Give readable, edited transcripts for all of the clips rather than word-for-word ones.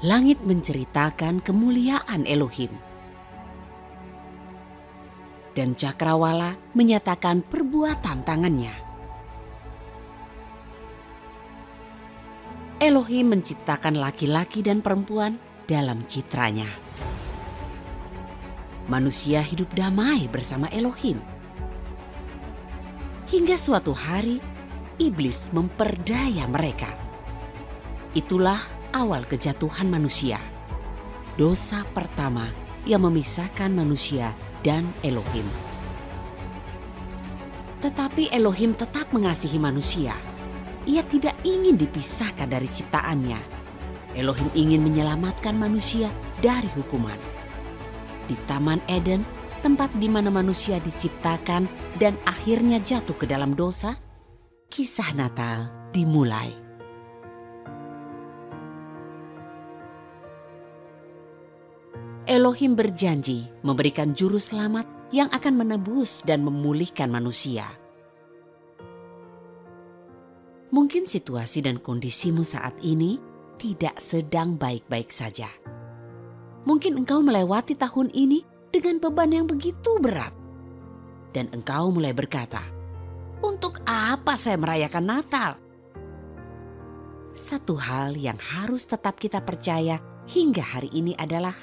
Langit menceritakan kemuliaan Elohim. Dan cakrawala menyatakan perbuatan tangannya. Elohim menciptakan laki-laki dan perempuan dalam citranya. Manusia hidup damai bersama Elohim. Hingga suatu hari, iblis memperdaya mereka. Itulah awal kejatuhan manusia. Dosa pertama yang memisahkan manusia dan Elohim. Tetapi Elohim tetap mengasihi manusia. Ia tidak ingin dipisahkan dari ciptaannya. Elohim ingin menyelamatkan manusia dari hukuman. Di Taman Eden, tempat di mana manusia diciptakan dan akhirnya jatuh ke dalam dosa, kisah Natal dimulai. Elohim berjanji memberikan juru selamat yang akan menebus dan memulihkan manusia. Mungkin situasi dan kondisimu saat ini tidak sedang baik-baik saja. Mungkin engkau melewati tahun ini dengan beban yang begitu berat. Dan engkau mulai berkata, "Untuk apa saya merayakan Natal?" Satu hal yang harus tetap kita percaya hingga hari ini adalah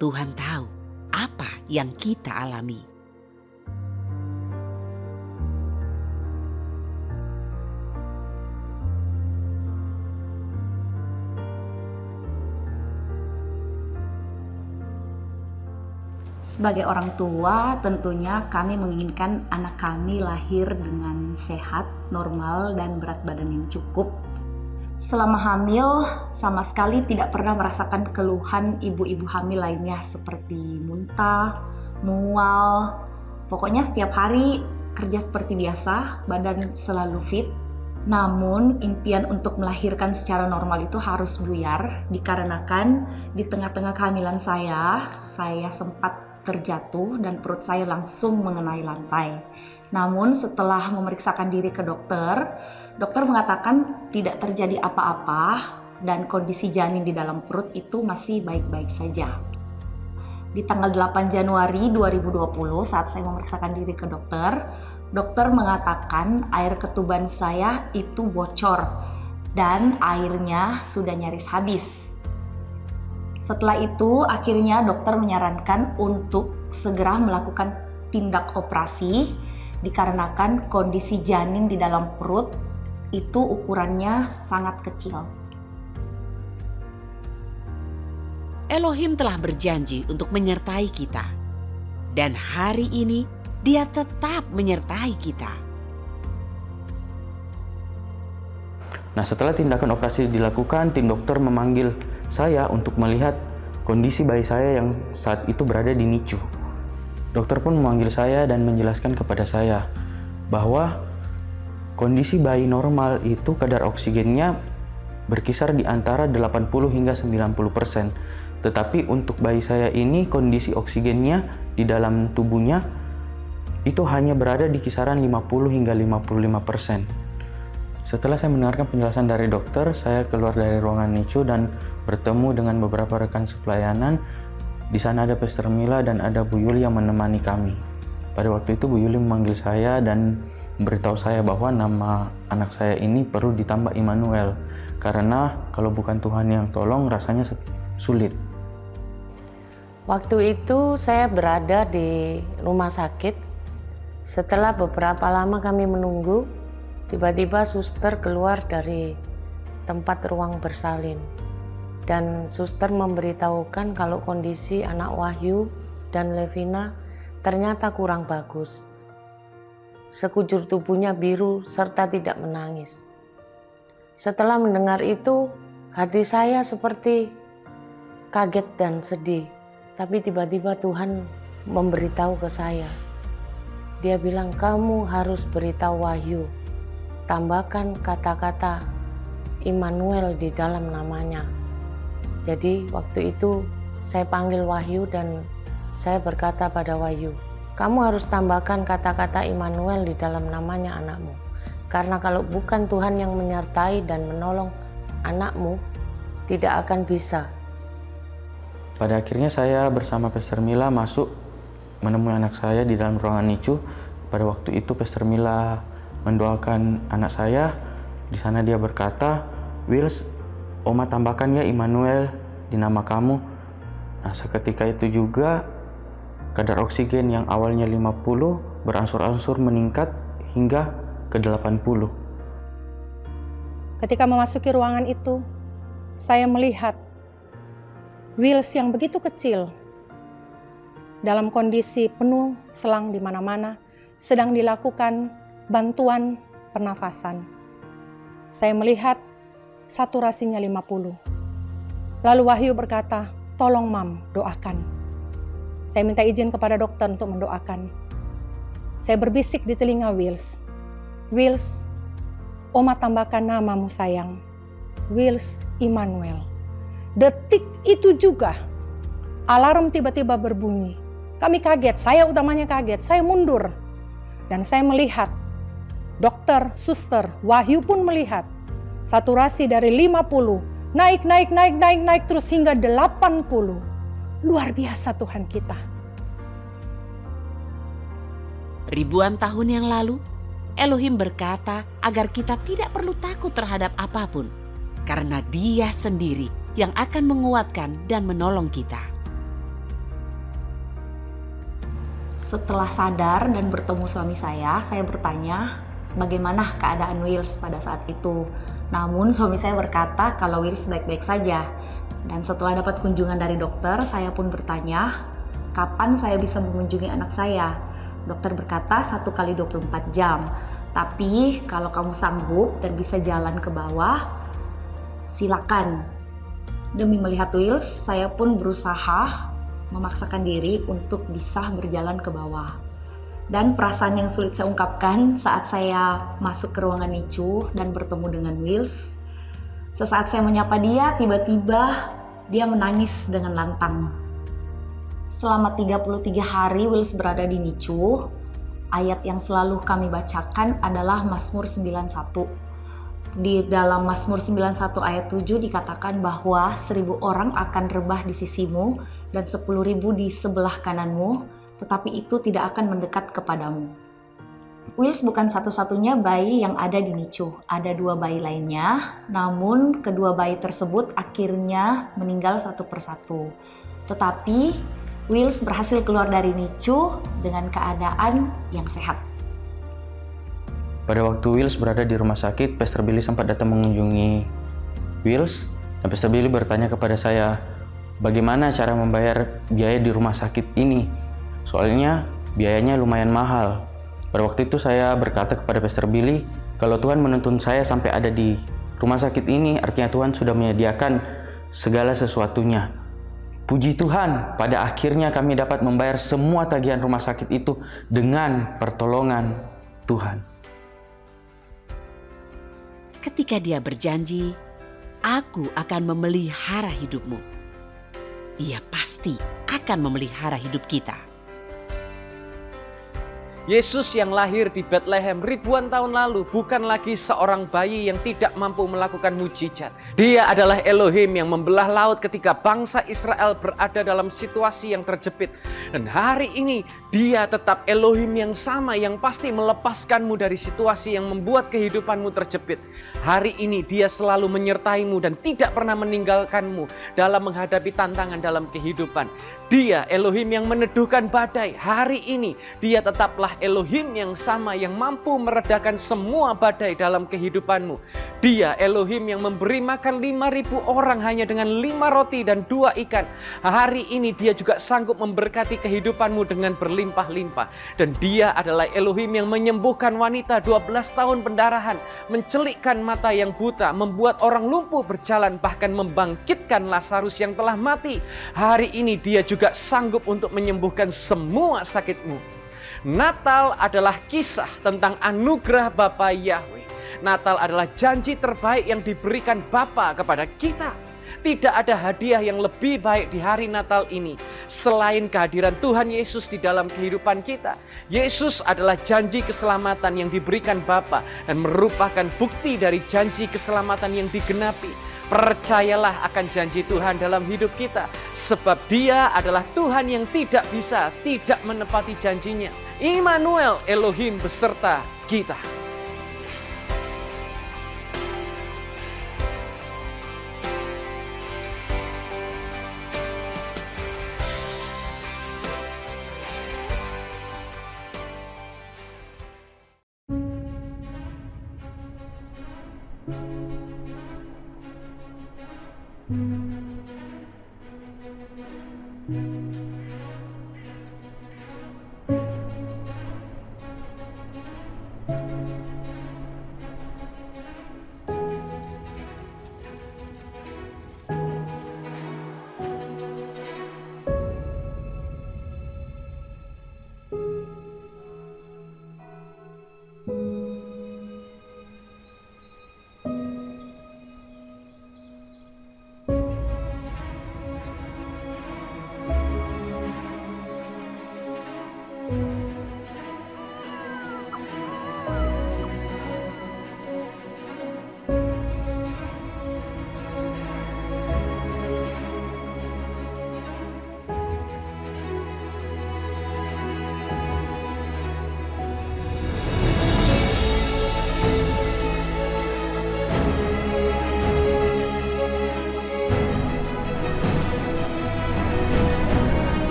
Tuhan tahu apa yang kita alami. Sebagai orang tua, tentunya kami menginginkan anak kami lahir dengan sehat, normal, dan berat badan yang cukup. Selama hamil, sama sekali tidak pernah merasakan keluhan ibu-ibu hamil lainnya seperti muntah, mual. Pokoknya setiap hari kerja seperti biasa, badan selalu fit. Namun impian untuk melahirkan secara normal itu harus buyar dikarenakan di tengah-tengah kehamilan saya sempat terjatuh dan perut saya langsung mengenai lantai. Namun setelah memeriksakan diri ke dokter mengatakan tidak terjadi apa-apa dan kondisi janin di dalam perut itu masih baik-baik saja. Di tanggal 8 Januari 2020 saat saya memeriksakan diri ke dokter mengatakan air ketuban saya itu bocor dan airnya sudah nyaris habis. Setelah itu akhirnya dokter menyarankan untuk segera melakukan tindak operasi dikarenakan kondisi janin di dalam perut itu ukurannya sangat kecil. Elohim telah berjanji untuk menyertai kita. Dan hari ini Dia tetap menyertai kita. Nah, setelah tindakan operasi dilakukan, tim dokter memanggil saya untuk melihat kondisi bayi saya yang saat itu berada di NICU. Dokter pun memanggil saya dan menjelaskan kepada saya bahwa kondisi bayi normal itu kadar oksigennya berkisar di antara 80 hingga 90%. Tetapi untuk bayi saya ini kondisi oksigennya di dalam tubuhnya itu hanya berada di kisaran 50 hingga 55%. Setelah saya mendengarkan penjelasan dari dokter, saya keluar dari ruangan NICU dan bertemu dengan beberapa rekan sepelayanan. Di sana ada Pastor Mila dan ada Bu Yuli yang menemani kami. Pada waktu itu Bu Yuli memanggil saya dan memberitahu saya bahwa nama anak saya ini perlu ditambah Immanuel. Karena kalau bukan Tuhan yang tolong rasanya sulit. Waktu itu saya berada di rumah sakit. Setelah beberapa lama kami menunggu, tiba-tiba suster keluar dari tempat ruang bersalin. Dan suster memberitahukan kalau kondisi anak Wahyu dan Levina ternyata kurang bagus. Sekujur tubuhnya biru serta tidak menangis. Setelah mendengar itu, hati saya seperti kaget dan sedih. Tapi tiba-tiba Tuhan memberitahu ke saya. Dia bilang, kamu harus beritahu Wahyu, tambahkan kata-kata Immanuel di dalam namanya. Jadi waktu itu saya panggil Wahyu dan saya berkata pada Wahyu, kamu harus tambahkan kata-kata Immanuel di dalam namanya anakmu. Karena kalau bukan Tuhan yang menyertai dan menolong anakmu, tidak akan bisa. Pada akhirnya saya bersama Pastor Mila masuk menemui anak saya di dalam ruangan NICU. Pada waktu itu Pastor Mila mendoakan anak saya. Di sana dia berkata, "Wills, Oma tambahkan ya Immanuel di nama kamu." Nah, seketika itu juga kadar oksigen yang awalnya 50 berangsur-angsur meningkat hingga ke 80. Ketika memasuki ruangan itu, saya melihat Wills yang begitu kecil dalam kondisi penuh selang di mana-mana sedang dilakukan bantuan pernafasan. Saya melihat saturasinya 50. Lalu Wahyu berkata, "Tolong Mam, doakan." Saya minta izin kepada dokter untuk mendoakan. Saya berbisik di telinga Wills, "Wills, Oma tambahkan namamu sayang, Wills Immanuel." Detik itu juga alarm tiba-tiba berbunyi. Kami kaget, saya utamanya kaget, saya mundur. Dan saya melihat, dokter, suster, Wahyu pun melihat saturasi dari 50 naik terus hingga 80. Luar biasa Tuhan kita. Ribuan tahun yang lalu, Elohim berkata agar kita tidak perlu takut terhadap apapun, karena Dia sendiri yang akan menguatkan dan menolong kita. Setelah sadar dan bertemu suami saya bertanya bagaimana keadaan Wills pada saat itu. Namun suami saya berkata kalau Wills baik-baik saja. Dan setelah dapat kunjungan dari dokter, saya pun bertanya kapan saya bisa mengunjungi anak saya. Dokter berkata 1 kali 24 jam. Tapi kalau kamu sanggup dan bisa jalan ke bawah, silakan. Demi melihat Wills, saya pun berusaha memaksakan diri untuk bisa berjalan ke bawah. Dan perasaan yang sulit saya ungkapkan saat saya masuk ke ruangan NICU dan bertemu dengan Wills. Sesaat saya menyapa dia, tiba-tiba dia menangis dengan lantang. Selama 33 hari Wills berada di NICU, ayat yang selalu kami bacakan adalah Mazmur 91. Di dalam Mazmur 91 ayat 7 dikatakan bahwa 1.000 orang akan rebah di sisimu dan 10.000 di sebelah kananmu, tetapi itu tidak akan mendekat kepadamu. Wills bukan satu-satunya bayi yang ada di NICU. Ada 2 bayi lainnya, namun kedua bayi tersebut akhirnya meninggal satu persatu. Tetapi Wills berhasil keluar dari NICU dengan keadaan yang sehat. Pada waktu Wills berada di rumah sakit, Pastor Billy sempat datang mengunjungi Wills, dan Pastor Billy bertanya kepada saya, bagaimana cara membayar biaya di rumah sakit ini? Soalnya biayanya lumayan mahal. Pada waktu itu saya berkata kepada Pastor Billy, kalau Tuhan menuntun saya sampai ada di rumah sakit ini, artinya Tuhan sudah menyediakan segala sesuatunya. Puji Tuhan, pada akhirnya kami dapat membayar semua tagihan rumah sakit itu dengan pertolongan Tuhan. Ketika Dia berjanji, "Aku akan memelihara hidupmu," Ia pasti akan memelihara hidup kita. Yesus yang lahir di Bethlehem ribuan tahun lalu bukan lagi seorang bayi yang tidak mampu melakukan mujizat. Dia adalah Elohim yang membelah laut ketika bangsa Israel berada dalam situasi yang terjepit. Dan hari ini Dia tetap Elohim yang sama yang pasti melepaskanmu dari situasi yang membuat kehidupanmu terjepit. Hari ini Dia selalu menyertaimu dan tidak pernah meninggalkanmu dalam menghadapi tantangan dalam kehidupan. Dia Elohim yang meneduhkan badai. Hari ini Dia tetaplah Elohim yang sama yang mampu meredakan semua badai dalam kehidupanmu. Dia Elohim yang memberi makan 5.000 orang hanya dengan 5 roti dan 2 ikan. Hari ini Dia juga sanggup memberkati kehidupanmu dengan berlimpah-limpah. Dan Dia adalah Elohim yang menyembuhkan wanita 12 tahun pendarahan, mencelikkan mata yang buta, membuat orang lumpuh berjalan, bahkan membangkitkan Lazarus yang telah mati. Hari ini Dia juga sanggup untuk menyembuhkan semua sakitmu. Natal adalah kisah tentang anugerah Bapa Yahweh. Natal adalah janji terbaik yang diberikan Bapa kepada kita. Tidak ada hadiah yang lebih baik di hari Natal ini selain kehadiran Tuhan Yesus di dalam kehidupan kita. Yesus adalah janji keselamatan yang diberikan Bapa dan merupakan bukti dari janji keselamatan yang digenapi. Percayalah akan janji Tuhan dalam hidup kita. Sebab Dia adalah Tuhan yang tidak bisa tidak menepati janjinya. Immanuel, Elohim beserta kita.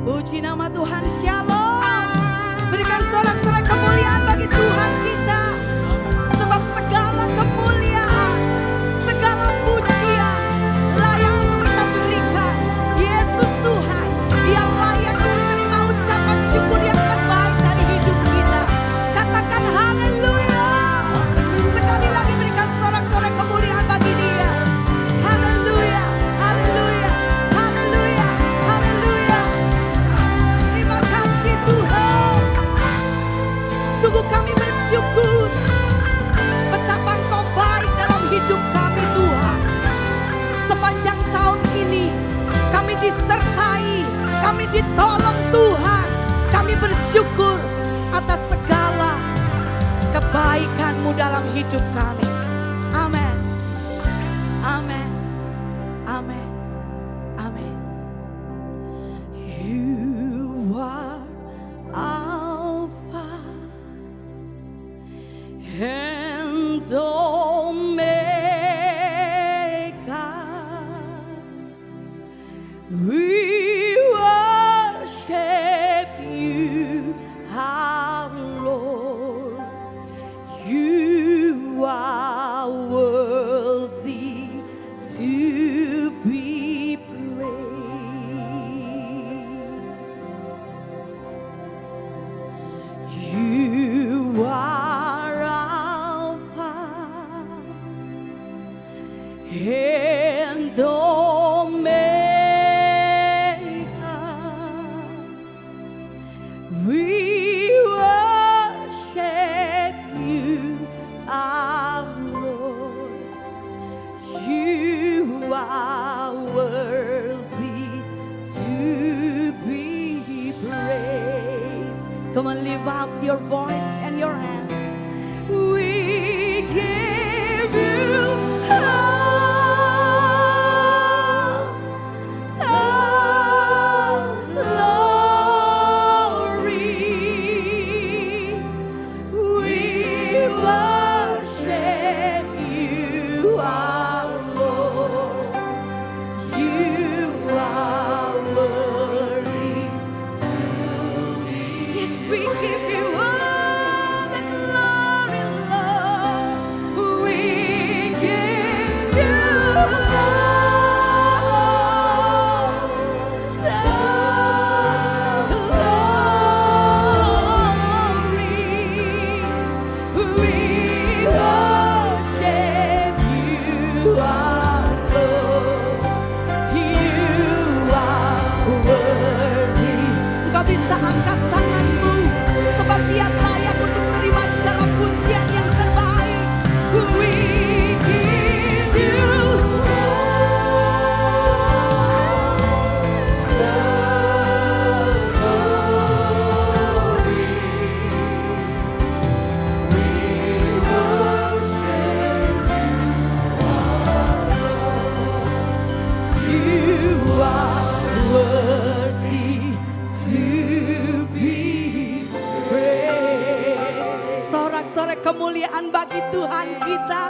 Puji nama Tuhan, Shalom. Berikan sorak-sorai kemuliaan bagi Tuhan kita. Sebab segala kemuliaan, segala pujian layak untuk kita berikan. Yesus Tuhan, Dia layak untuk terima ucapan syukur yang terbaik dari hidup kita. Katakan haleluya. Sekali lagi berikan sorak-sorai kemuliaan bagi Dia. Haleluya, haleluya, haleluya, haleluya. Terima kasih Tuhan. Sungguh kami bersyukur betapa Engkau baik dalam hidup kami Tuhan. Sepanjang tahun ini kami disertai, kami ditolong Tuhan. Kami bersyukur atas segala kebaikan-Mu dalam hidup kami. Amin. Amin. Amin. Amin. You are Alpha and Omega. We worship You, our Lord. You are worthy to be praised. You are Alpha and Omega. We worship You, our Lord. You are worthy to be praised. Come on, lift up your voice and your hands. We give You all glory. We worship You, our Lord. You are kemuliaan bagi Tuhan kita.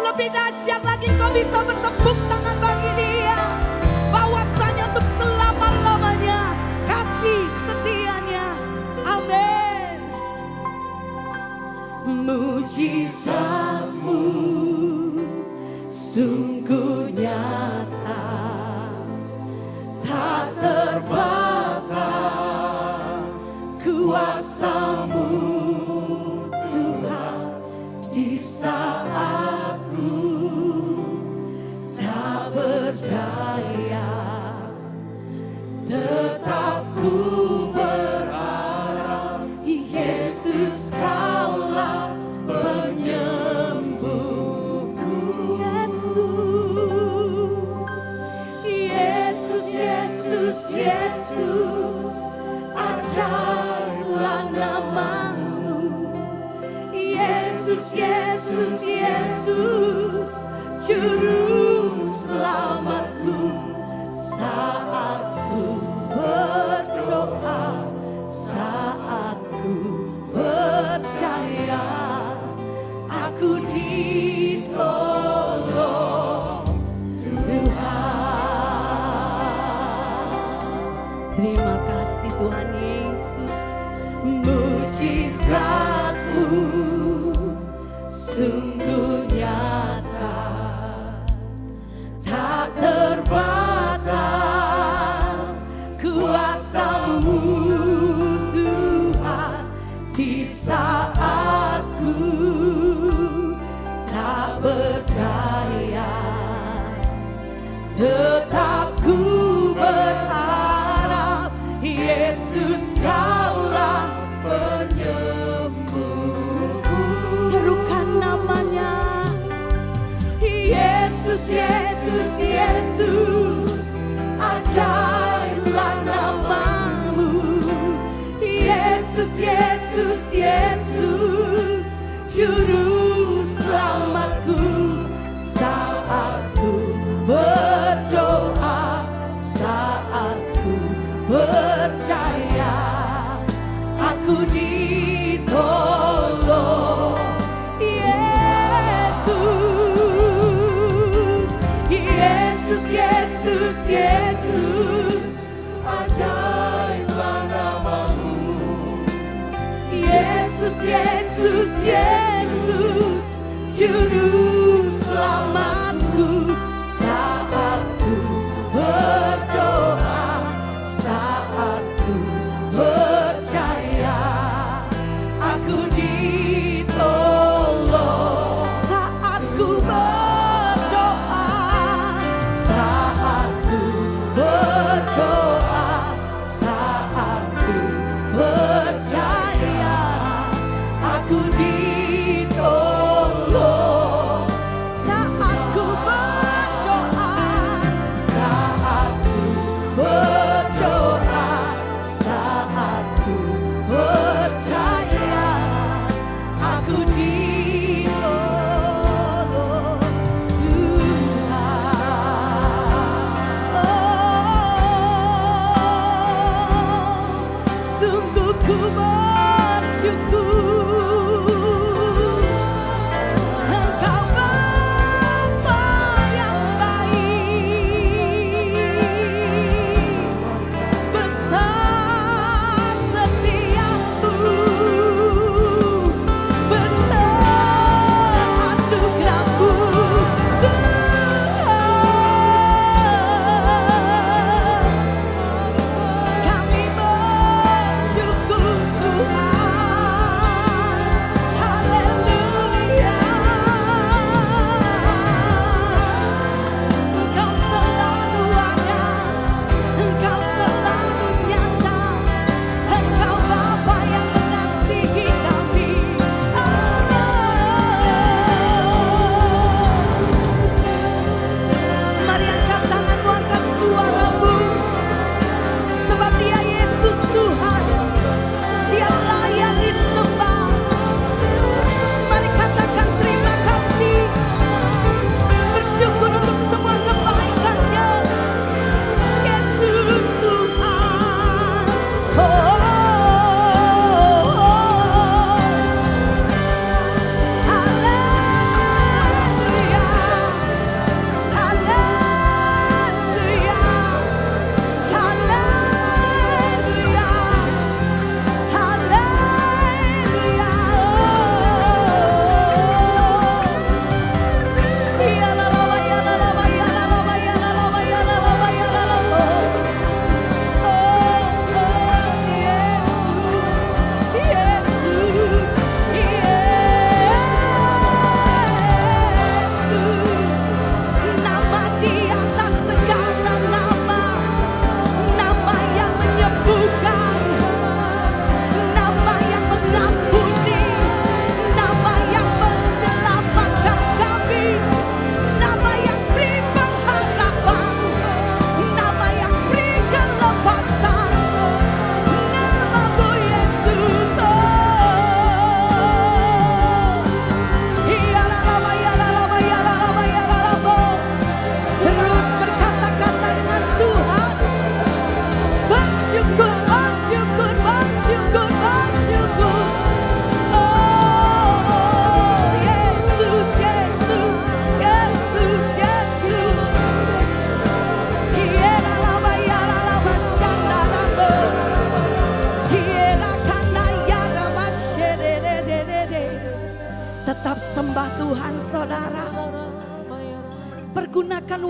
Lebih dahsyat lagi kau bisa bertepuk tangan bagi Dia. Bahwasanya untuk selama-lamanya kasih setianya. Amin. Mujizat-Mu sungguh nyata, tak terbatas kuasa-Mu Tuhan di saat ku tak berdaya, tetap ku berharap Yesus Kaulah penyembuhku. Yesus, Yesus, Yesus, ajaiblah nama-Mu. Yesus, Yesus, Yesus, juru selamatku. Saat ku berdoa, saat ku percaya, aku ditolong Tuhan. Terima kasih Tuhan Yesus. Mujizat-Mu sungguh nyata, tak terbatas kuasa-Mu Tuhan di saat ku tak berdaya, tetap ku berharap Yesus Kaulah penyembuhku. Serukan namanya, Yesus, Yesus, Yesus, ajaiblah nama-Mu. Yesus, Yesus, Yesus, juru selamatku. Saat ku berdoa, saat ku percaya, aku ditolong Yesus. Yesus, Yesus, Yesus, ajaiblah nama-Mu. Yesus, Yesus, Yesus, juru selamatku. Saat ku berdoa, saat ku percaya, aku ditolong. Saat ku berdoa, saat ku berdoa, saat ku percaya, aku ditolong. Saat ku berdoa, saat ku berdoa, saat ku percaya, aku ditolong Tuhan. Oh,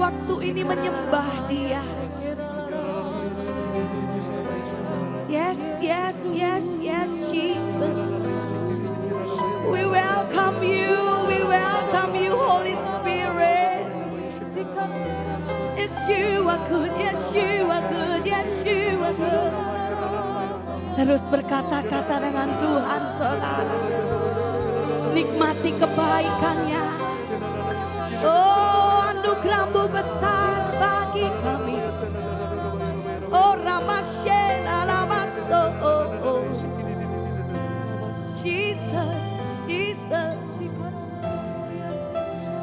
waktu ini menyembah Dia. Yes, yes, yes, yes, Jesus. We welcome you, Holy Spirit. Yes, you are good, yes, you are good, yes, you are good. Terus berkata-kata dengan Tuhan, saudara. Nikmati kebaikannya. Oh, anugerah-Mu besar bagi kami. Oh, Ramashena Ramaso. Oh, Jesus, Jesus.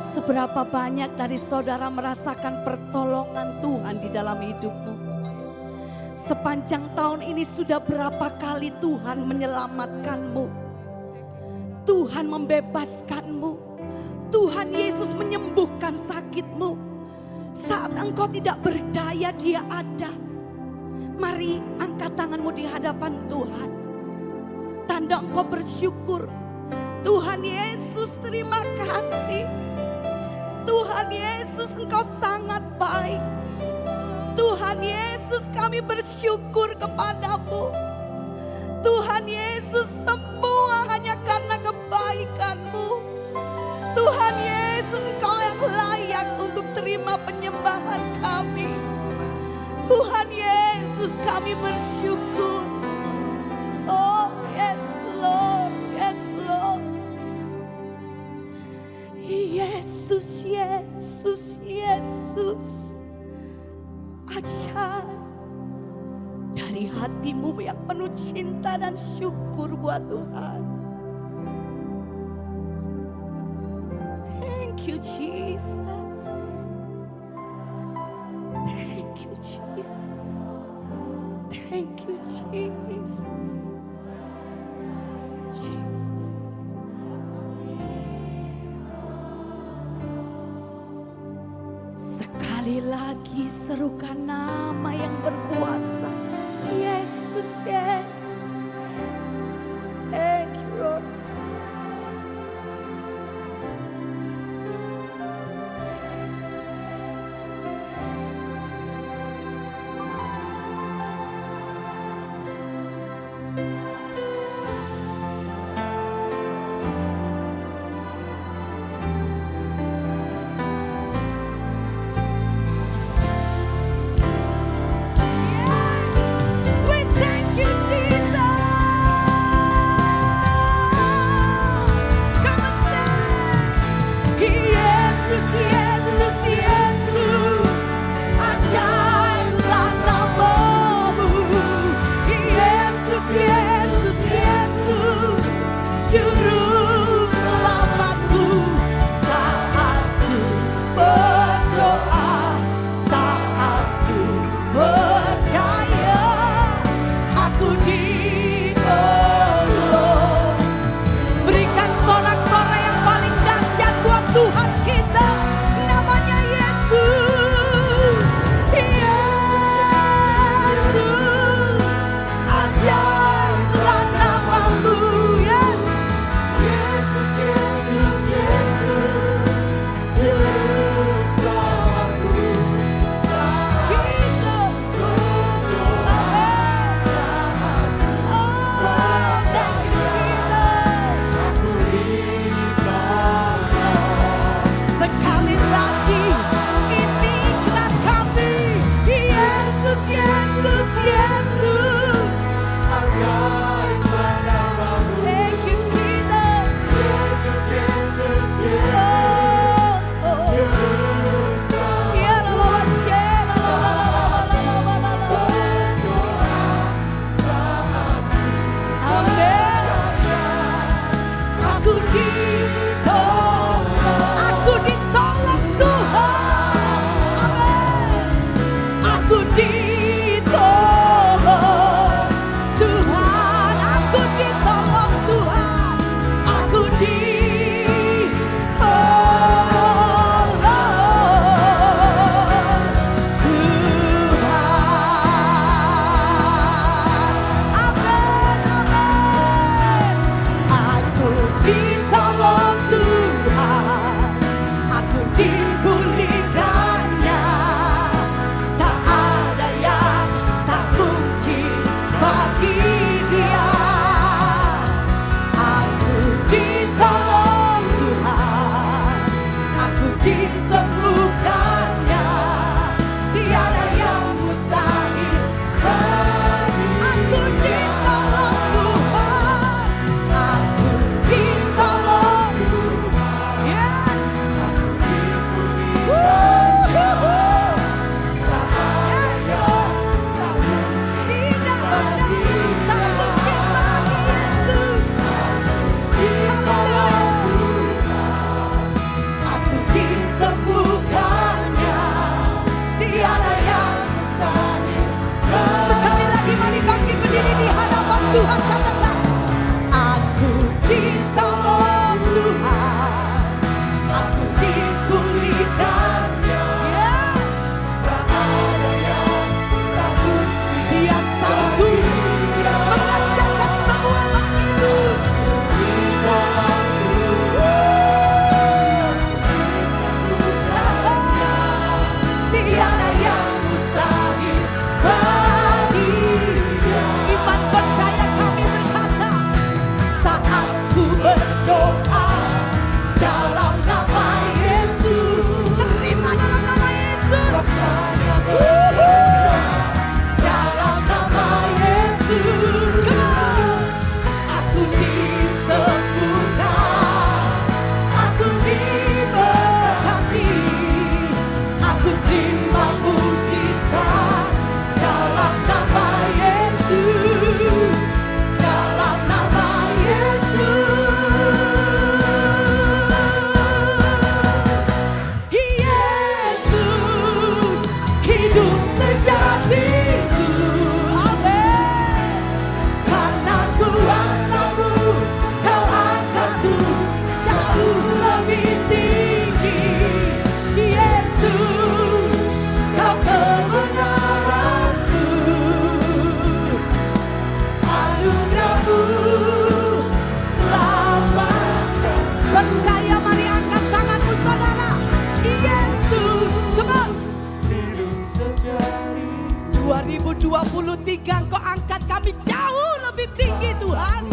Seberapa banyak dari saudara merasakan pertolongan Tuhan di dalam hidupmu? Sepanjang tahun ini sudah berapa kali Tuhan menyelamatkanmu? Tuhan membebaskanmu. Tuhan Yesus menyembuhkan sakitmu. Saat engkau tidak berdaya, Dia ada. Mari angkat tanganmu di hadapan Tuhan. Tanda engkau bersyukur. Tuhan Yesus, terima kasih. Tuhan Yesus, Engkau sangat baik. Tuhan Yesus, kami bersyukur kepadamu. Tuhan Yesus, semua hanya karena kebaikan-Mu. Tuhan Yesus, Engkau yang layak untuk terima penyembahan kami. Tuhan Yesus, kami bersyukur. Oh, yes Lord, yes Lord. Yesus, Yesus, Yesus. Ajar dari hatimu yang penuh cinta dan syukur buat Tuhan. Thank you, Jesus. Thank you, Jesus. Thank you, Jesus. Jesus. Sekali lagi serukan nama yang berkuasa. Yesus, Yesus. Thank you, Lord. Tuhan, katakan, aku ditolong Tuhan, aku dipulihkan. Yes. Dia sanggup mengerjakan semua bagimu. Tiada yang mustahil bagi Dia. Iman percaya kami berkata, saat ku berdoa dalam nama Yesus, terima dalam nama Yesus. Dalam nama Yesus, come on. Aku disembuhkan, aku diberkati, aku terima mujizat dalam nama Yesus, dalam nama Yesus. Yesus, hidup sejatiku, amin. Karena kuasa-Mu, Kau angkatku jauh lebih tinggi. Yesus, Kau kebenaranku, anugerah-Mu selamatkan. Percaya, mari angkat tanganmu saudara. Yesus, come on. 2023 Engkau angkat kami jauh lebih tinggi Tuhan.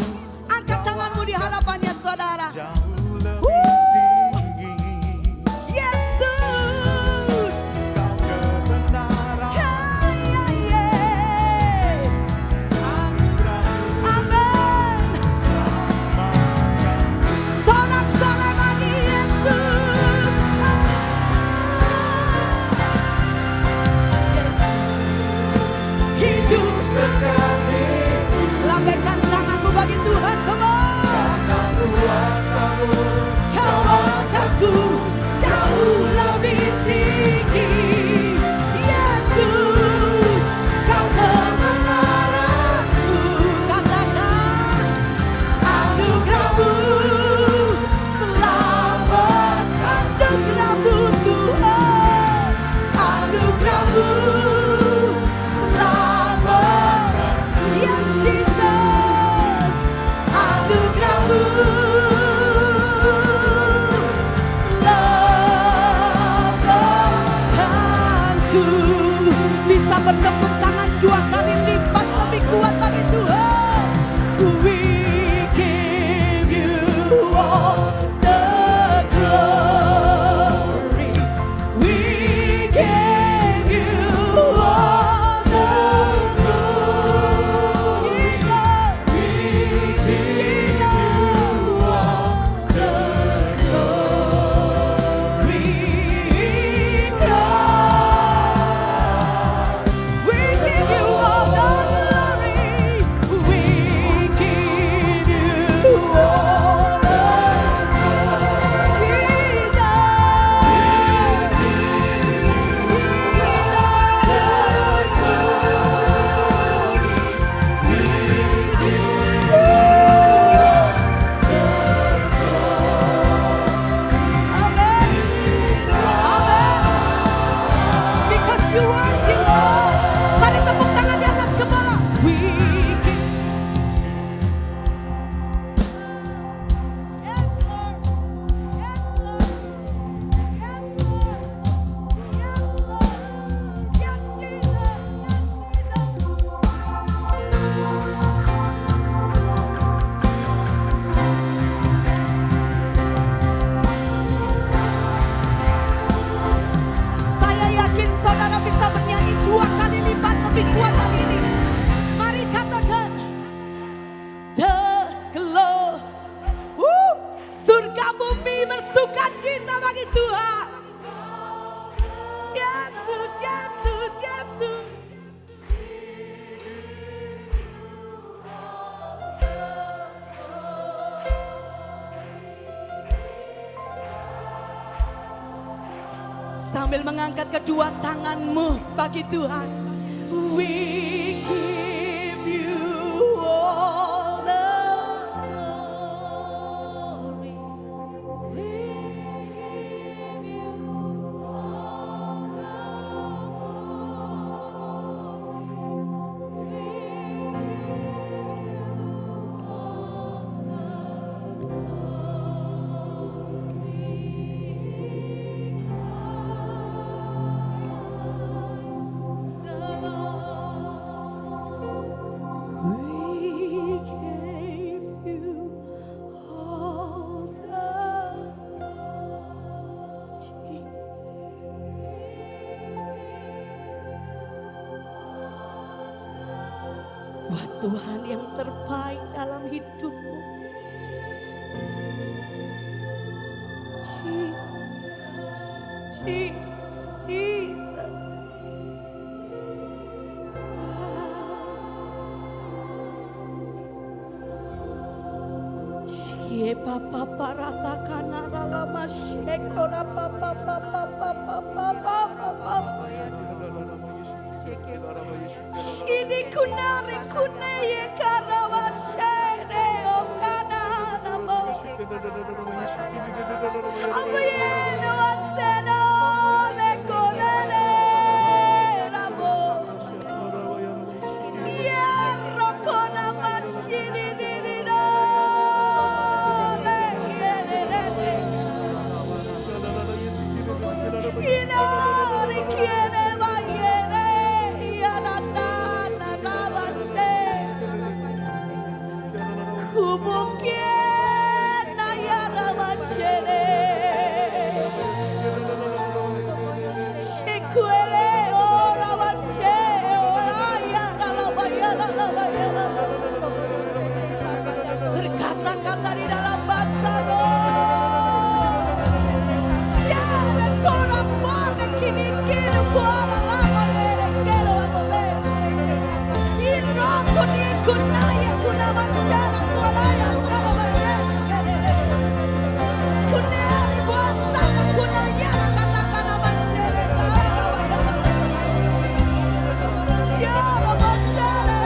Angkat tanganmu di hadapannya saudara. Yesus. Amin. Sorak-sorai bagi Yesus. Hidup sejatiku. Lambaikan tanganmu bagi Tuhan, come on. Kau angkatku jauh lebih tinggi. Yesus, Kau kebenaranku. Katakan, anugerah-Mu selamatkan. Anugerah-Mu Tuhan, anugerah-Mu selamatkan. Yes, Jesus, anugerah-Mu selamatkanku. Bisa bertepuk tangan 2 kali lipat lebih kuat bagi Tuhan. We give you all the glory. We give you all the glory. Jesus, we give you all the glory. We give you all the glory. We give you all the Because you worthy, Lord. Mari tepuk tangan di atas kepala. We give. Yes, Lord. Yes, Lord. Yes, Lord. Yes, Lord. Yes, Jesus. Yes, Saya yakin saudara bisa bernyanyi 2 kali lipat lebih kuat dari ini. Mari katakan, the glory. Surga bumi bersuka cita bagi Tuhan. Yesus, Yesus, Yesus. Sambil mengangkat kedua tanganmu bagi Tuhan. We give you all Buat Tuhan yang terbaik dalam hidupmu. Jesus, Jesus. Ye papa parata kanara lama shekora papa papa papa papa papa. Ini kunare kuneye karawa shere o kanana mo. Abuyeno aseno le korere ramo. Yerro kona masini nilino. Inari quiere bayere yanatana nabase kubukie na yarabashere shikuere ora base ora yaralabayana berkata-kata di dalam bahasa roh. Kini kini kuala lama mere kero ase. Ino kuni kunaya kuna masana kuala ya kala bayere. Kunari buasa kunaya kata kana bayere kala bayere. Ya rabasana.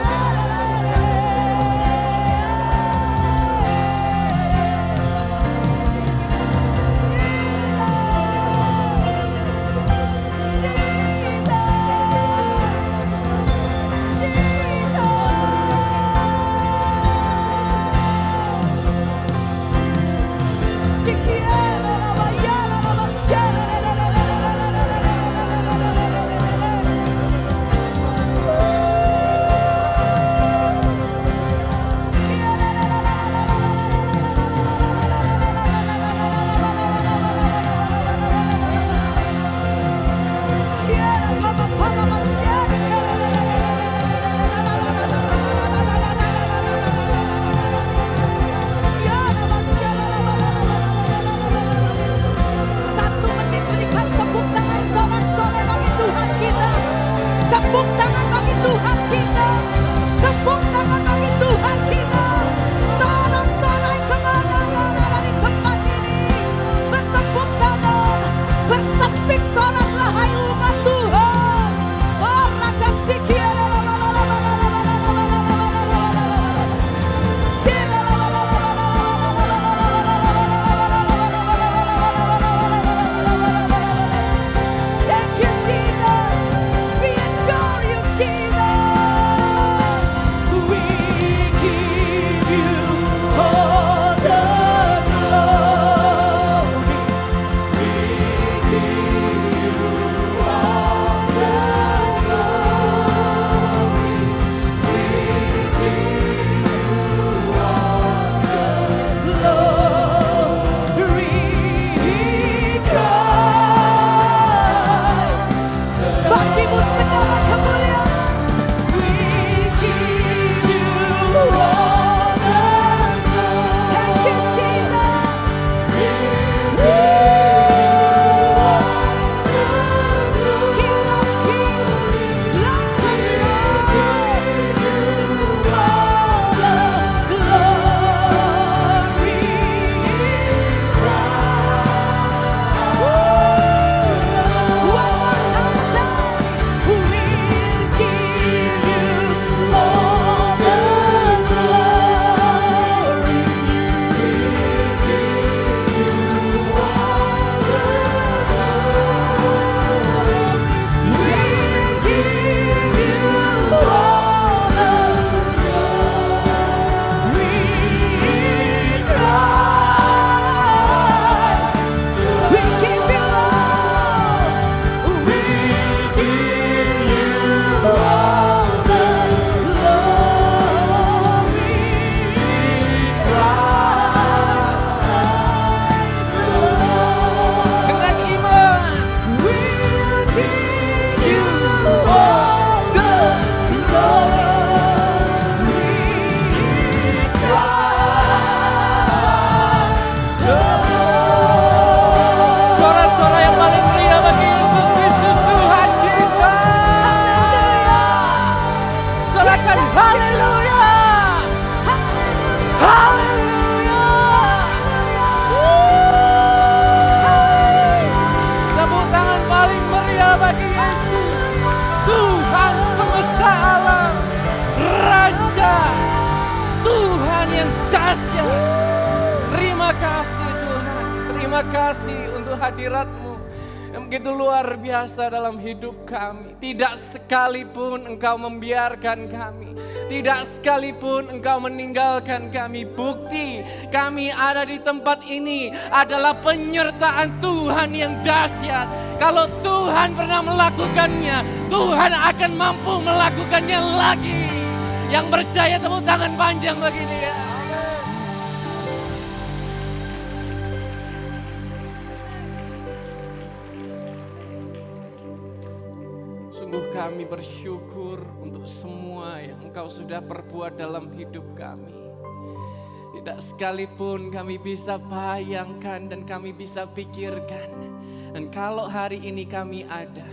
Haleluya. Haleluya. Tepuk tangan paling meriah bagi Yesus. Tuhan semesta alam, Raja, Tuhan yang dahsyat. Terima kasih Tuhan, terima kasih untuk hadirat-Mu yang begitu luar biasa dalam hidup kami. Tidak sekalipun Engkau membiarkan kami, tidak sekalipun Engkau meninggalkan kami. Bukti kami ada di tempat ini adalah penyertaan Tuhan yang dahsyat. Kalau Tuhan pernah melakukannya, Tuhan akan mampu melakukannya lagi. Yang percaya tepuk tangan panjang bagi Dia. Sungguh kami bersyukur untuk semua yang Engkau sudah perbuat dalam hidup kami. Tidak sekalipun kami bisa bayangkan dan kami bisa pikirkan. Dan kalau hari ini kami ada,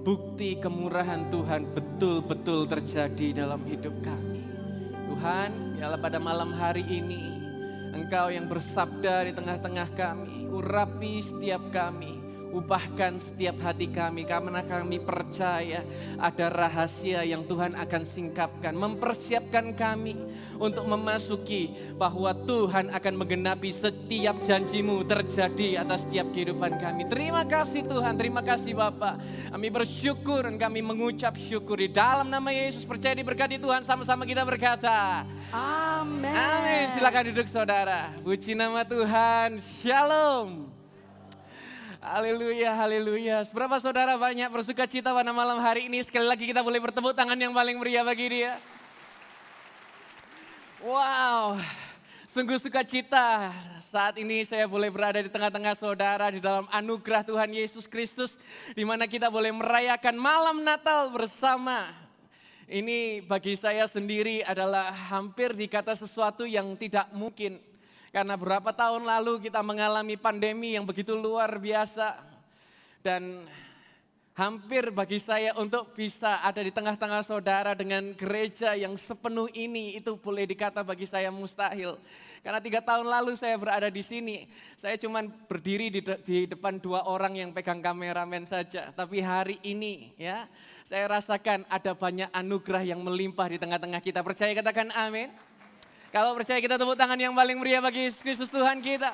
bukti kemurahan Tuhan betul-betul terjadi dalam hidup kami. Tuhan, biarlah pada malam hari ini Engkau yang bersabda di tengah-tengah kami, urapi setiap kami. Ubahkan setiap hati kami karena kami percaya ada rahasia yang Tuhan akan singkapkan. Mempersiapkan kami untuk memasuki bahwa Tuhan akan menggenapi setiap janji-Mu terjadi atas setiap kehidupan kami. Terima kasih Tuhan, terima kasih Bapa. Kami bersyukur dan kami mengucap syukur di dalam nama Yesus. Percaya diberkati Tuhan, sama-sama kita berkata Amin. amin. Silakan duduk saudara. Puji nama Tuhan. Shalom. Haleluya, haleluya. Seberapa saudara banyak bersuka cita pada malam hari ini. Sekali lagi kita boleh bertepuk tangan yang paling meriah bagi Dia. Wow, sungguh sukacita saat ini saya boleh berada di tengah-tengah saudara di dalam anugerah Tuhan Yesus Kristus. Di mana kita boleh merayakan malam Natal bersama. Ini bagi saya sendiri adalah hampir dikata sesuatu yang tidak mungkin. Karena beberapa tahun lalu kita mengalami pandemi yang begitu luar biasa. Dan hampir bagi saya untuk bisa ada di tengah-tengah saudara dengan gereja yang sepenuh ini, itu boleh dikata bagi saya mustahil. Karena 3 tahun lalu saya berada di sini, saya cuma berdiri di depan 2 orang yang pegang kameramen saja. Tapi hari ini ya, saya rasakan ada banyak anugerah yang melimpah di tengah-tengah kita. Percaya katakan amin. Kalau percaya kita tepuk tangan yang paling meriah bagi Yesus Kristus Tuhan kita.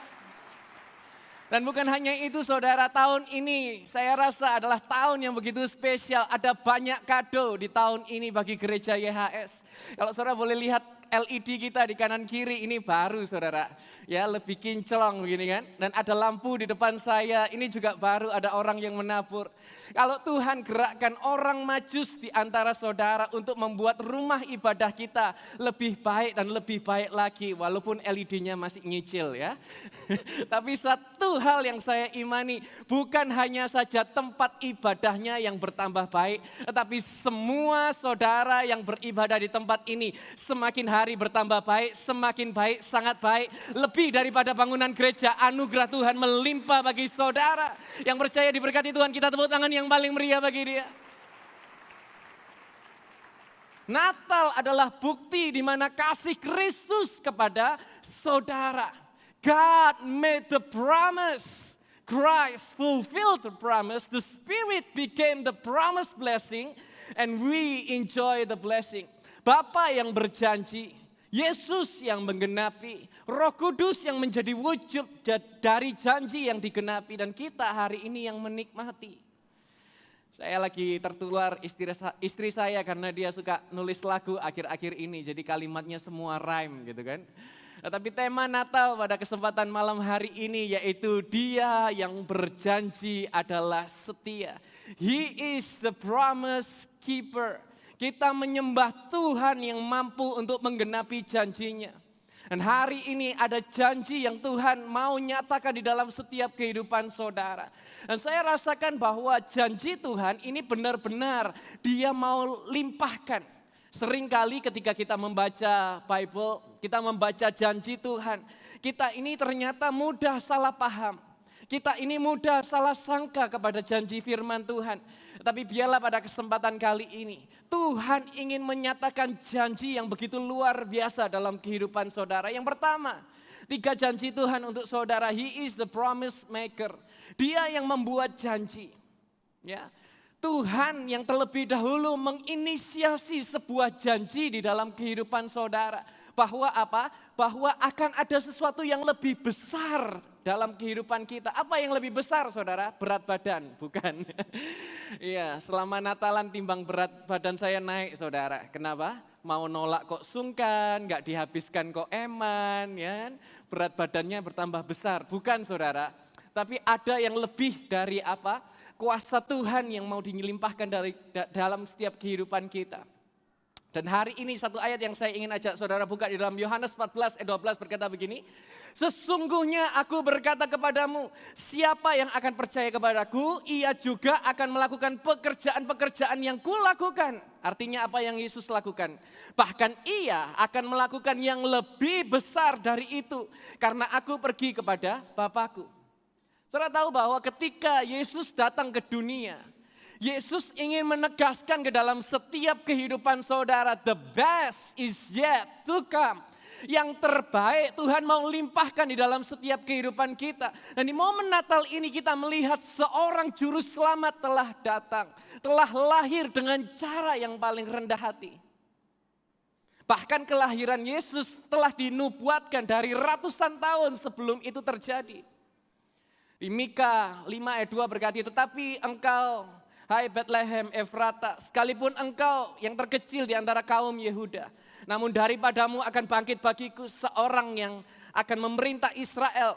Dan bukan hanya itu saudara, tahun ini saya rasa adalah tahun yang begitu spesial. Ada banyak kado di tahun ini bagi gereja YHS. Kalau saudara boleh lihat LED kita di kanan kiri, ini baru saudara. Ya, lebih kinclong begini kan. Dan ada lampu di depan saya, ini juga baru, ada orang yang menabur. Kalau Tuhan gerakkan orang majus di antara saudara untuk membuat rumah ibadah kita lebih baik dan lebih baik lagi. Walaupun LED-nya masih nyicil ya. Tapi satu hal yang saya imani, bukan hanya saja tempat ibadahnya yang bertambah baik. Tetapi semua saudara yang beribadah di tempat ini semakin hari bertambah baik, semakin baik, sangat baik. Lebih daripada bangunan gereja, anugerah Tuhan melimpah bagi saudara. Yang percaya diberkati Tuhan, kita tepuk tangan yang paling meriah bagi Dia. Natal adalah bukti di mana kasih Kristus kepada saudara. God made the promise. Christ fulfilled the promise. The Spirit became the promised blessing and we enjoy the blessing. Bapa yang berjanji, Yesus yang menggenapi, Roh Kudus yang menjadi wujud dari janji yang digenapi, dan kita hari ini yang menikmati. Saya lagi tertular istri saya karena dia suka nulis lagu akhir-akhir ini, jadi kalimatnya semua rhyme gitu kan. Tapi tema Natal pada kesempatan malam hari ini yaitu Dia yang berjanji adalah setia. He is the promise keeper. Kita menyembah Tuhan yang mampu untuk menggenapi janjinya. Dan hari ini ada janji yang Tuhan mau nyatakan di dalam setiap kehidupan saudara. Dan saya rasakan bahwa janji Tuhan ini benar-benar Dia mau limpahkan. Seringkali ketika kita membaca Bible, kita membaca janji Tuhan, kita ini ternyata mudah salah paham. Kita ini mudah salah sangka kepada janji firman Tuhan. Tapi biarlah pada kesempatan kali ini, Tuhan ingin menyatakan janji yang begitu luar biasa dalam kehidupan saudara. Yang pertama, 3 janji Tuhan untuk saudara. He is the promise maker. Dia yang membuat janji. Ya, Tuhan yang terlebih dahulu menginisiasi sebuah janji di dalam kehidupan saudara. Bahwa apa? Bahwa akan ada sesuatu yang lebih besar dalam kehidupan kita. Apa yang lebih besar saudara? Berat badan, bukan? Iya, selama Natalan timbang berat badan saya naik saudara. Kenapa? Mau nolak kok sungkan, gak dihabiskan kok eman, ya kan? Berat badannya bertambah besar. Bukan saudara, tapi ada yang lebih dari apa? Kuasa Tuhan yang mau dilimpahkan dalam setiap kehidupan kita. Dan hari ini satu ayat yang saya ingin ajak saudara buka di dalam Yohanes 14 ayat 12 berkata begini. Sesungguhnya aku berkata kepadamu, siapa yang akan percaya kepadaku, ia juga akan melakukan pekerjaan-pekerjaan yang kulakukan. Artinya apa yang Yesus lakukan? Bahkan ia akan melakukan yang lebih besar dari itu. Karena aku pergi kepada Bapakku. Saudara tahu bahwa ketika Yesus datang ke dunia, Yesus ingin menegaskan ke dalam setiap kehidupan saudara, the best is yet to come. Yang terbaik Tuhan mau limpahkan di dalam setiap kehidupan kita. Dan di momen Natal ini kita melihat seorang juru selamat telah datang. Telah lahir dengan cara yang paling rendah hati. Bahkan kelahiran Yesus telah dinubuatkan dari ratusan tahun sebelum itu terjadi. Di Mika 5 ayat 2 berkata, tetapi engkau, hai Bethlehem Efrata, sekalipun engkau yang terkecil di antara kaum Yehuda, namun daripadamu akan bangkit bagiku seorang yang akan memerintah Israel,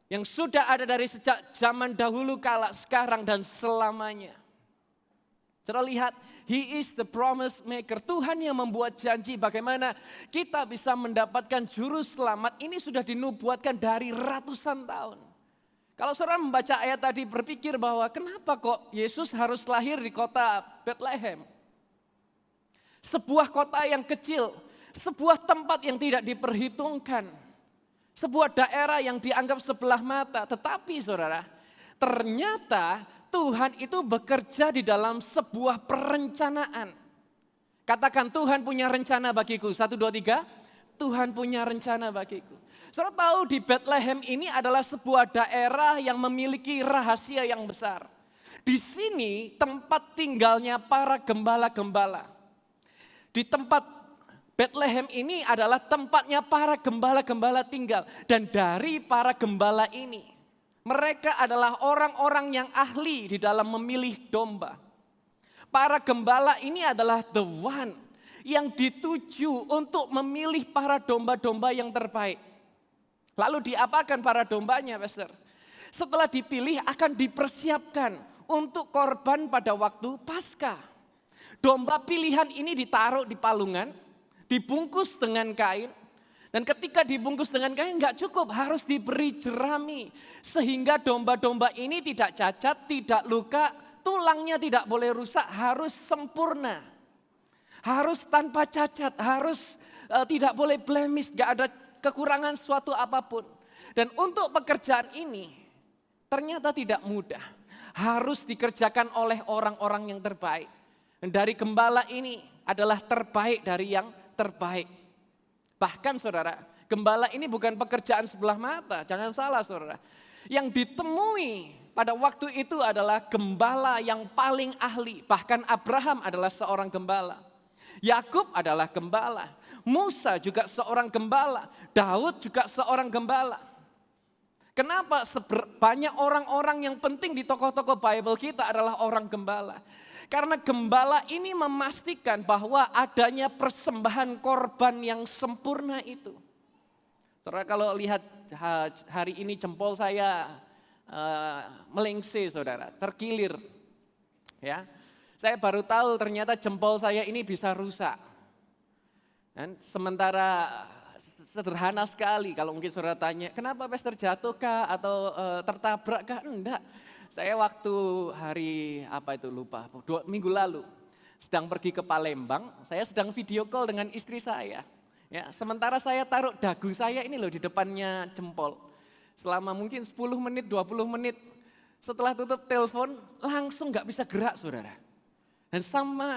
yang sudah ada dari sejak zaman dahulu kala, sekarang dan selamanya. Saudara lihat, He is the promise maker. Tuhan yang membuat janji bagaimana kita bisa mendapatkan juru selamat. Ini sudah dinubuatkan dari ratusan tahun. Kalau saudara membaca ayat tadi berpikir bahwa kenapa kok Yesus harus lahir di kota Bethlehem? Sebuah kota yang kecil, sebuah tempat yang tidak diperhitungkan. Sebuah daerah yang dianggap sebelah mata. Tetapi saudara, ternyata Tuhan itu bekerja di dalam sebuah perencanaan. Katakan Tuhan punya rencana bagiku. 1, 2, 3. Tuhan punya rencana bagiku. Saudara tahu di Bethlehem ini adalah sebuah daerah yang memiliki rahasia yang besar. Di sini tempat tinggalnya para gembala-gembala. Di tempat Bethlehem ini adalah tempatnya para gembala-gembala tinggal. Dan dari para gembala ini, mereka adalah orang-orang yang ahli di dalam memilih domba. Para gembala ini adalah the one yang dituju untuk memilih para domba-domba yang terbaik. Lalu diapakan para dombanya, Pastor? Setelah dipilih akan dipersiapkan untuk korban pada waktu Paskah. Domba pilihan ini ditaruh di palungan, dibungkus dengan kain. Dan ketika dibungkus dengan kain enggak cukup, harus diberi jerami. Sehingga domba-domba ini tidak cacat, tidak luka, tulangnya tidak boleh rusak, harus sempurna. Harus tanpa cacat, harus tidak boleh blemish, enggak ada kekurangan suatu apapun. Dan untuk pekerjaan ini ternyata tidak mudah. Harus dikerjakan oleh orang-orang yang terbaik. Dan dari gembala ini adalah terbaik dari yang terbaik. Bahkan saudara, gembala ini bukan pekerjaan sebelah mata. Jangan salah saudara. Yang ditemui pada waktu itu adalah gembala yang paling ahli. Bahkan Abraham adalah seorang gembala. Yakub adalah gembala. Musa juga seorang gembala. Daud juga seorang gembala. Kenapa banyak orang-orang yang penting di tokoh-tokoh Bible kita adalah orang gembala? Karena gembala ini memastikan bahwa adanya persembahan korban yang sempurna itu. Saudara kalau lihat hari ini jempol saya melengse saudara, terkilir. Ya, saya baru tahu ternyata jempol saya ini bisa rusak. Dan sementara sederhana sekali kalau mungkin saudara tanya, kenapa Pastor jatuh kah atau tertabrak kah? Enggak. Saya waktu hari lupa, 2 minggu lalu sedang pergi ke Palembang, saya sedang video call dengan istri saya. Ya, sementara saya taruh dagu saya ini loh di depannya jempol. Selama mungkin 10 menit, 20 menit Setelah tutup telepon, langsung nggak bisa gerak saudara. Dan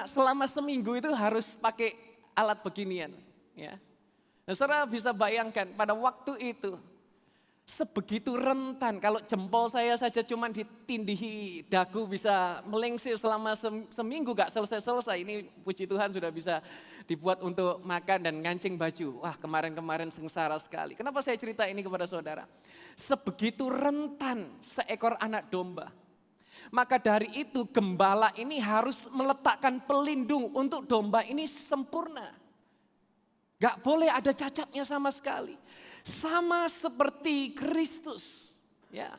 selama seminggu itu harus pakai alat beginian. Ya. Dan saudara bisa bayangkan pada waktu itu, sebegitu rentan, kalau jempol saya saja cuma ditindihi dagu bisa melengsir selama seminggu gak selesai-selesai. Ini puji Tuhan sudah bisa dibuat untuk makan dan ngancing baju. Wah, kemarin-kemarin sengsara sekali. Kenapa saya cerita ini kepada saudara? Sebegitu rentan seekor anak domba. Maka dari itu gembala ini harus meletakkan pelindung untuk domba ini sempurna. Gak boleh ada cacatnya sama sekali. Sama seperti Kristus. Ya.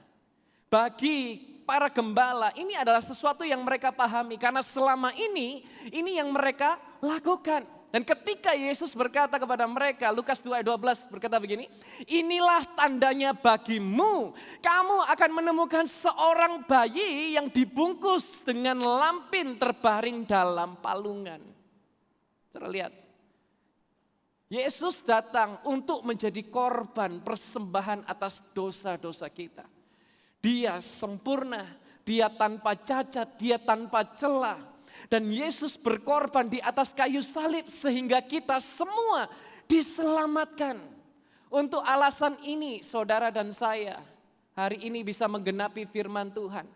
Bagi para gembala ini adalah sesuatu yang mereka pahami. Karena selama ini yang mereka lakukan. Dan ketika Yesus berkata kepada mereka, Lukas 2 ayat 12 berkata begini, inilah tandanya bagimu, kamu akan menemukan seorang bayi yang dibungkus dengan lampin terbaring dalam palungan. Saudara lihat, Yesus datang untuk menjadi korban persembahan atas dosa-dosa kita. Dia sempurna, dia tanpa cacat, dia tanpa celah. Dan Yesus berkorban di atas kayu salib sehingga kita semua diselamatkan. Untuk alasan ini saudara dan saya hari ini bisa menggenapi firman Tuhan.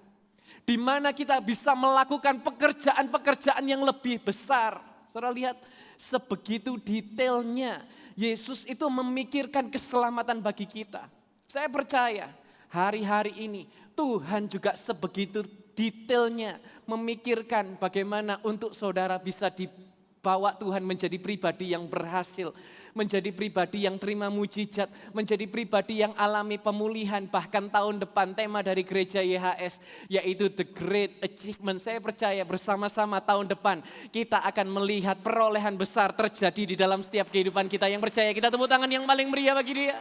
Di mana kita bisa melakukan pekerjaan-pekerjaan yang lebih besar. Saudara lihat sebegitu detailnya Yesus itu memikirkan keselamatan bagi kita. Saya percaya hari-hari ini Tuhan juga sebegitu detailnya memikirkan bagaimana untuk saudara bisa dibawa Tuhan menjadi pribadi yang berhasil, menjadi pribadi yang terima mujizat, menjadi pribadi yang alami pemulihan. Bahkan tahun depan tema dari gereja YHS yaitu The Great Achievement. Saya percaya bersama-sama tahun depan kita akan melihat perolehan besar terjadi di dalam setiap kehidupan kita. Yang percaya kita tepuk tangan yang paling meriah bagi dia.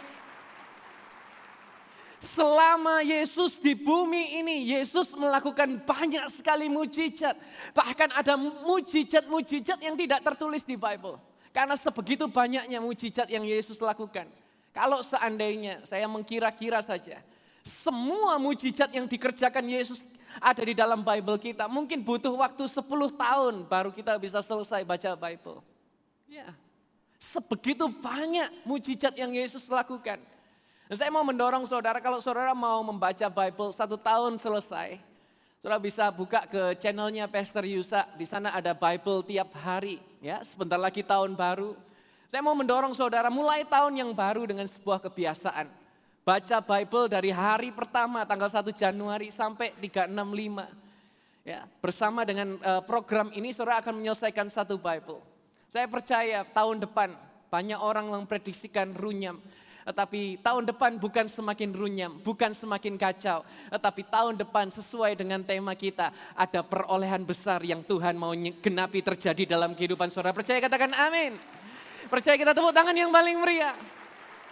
Selama Yesus di bumi ini, Yesus melakukan banyak sekali mujizat. Bahkan ada mujizat-mujizat yang tidak tertulis di Bible. Karena sebegitu banyaknya mujizat yang Yesus lakukan. Kalau seandainya saya mengkira-kira saja, semua mujizat yang dikerjakan Yesus ada di dalam Bible kita. Mungkin butuh waktu 10 tahun baru kita bisa selesai baca Bible. Ya, sebegitu banyak mujizat yang Yesus lakukan. Dan saya mau mendorong saudara, kalau saudara mau membaca Bible 1 tahun selesai, saudara bisa buka ke channelnya Pastor Yusa. Di sana ada Bible tiap hari. Ya, sebentar lagi tahun baru. Saya mau mendorong saudara mulai tahun yang baru dengan sebuah kebiasaan. Baca Bible dari hari pertama tanggal 1 Januari sampai 365. Ya, bersama dengan program ini saudara akan menyelesaikan 1 Bible. Saya percaya tahun depan banyak orang memprediksikan runyam. Tetapi tahun depan bukan semakin runyam, bukan semakin kacau. Tetapi tahun depan sesuai dengan tema kita, ada perolehan besar yang Tuhan mau genapi terjadi dalam kehidupan saudara. Percaya katakan amin. Percaya kita tepuk tangan yang paling meriah.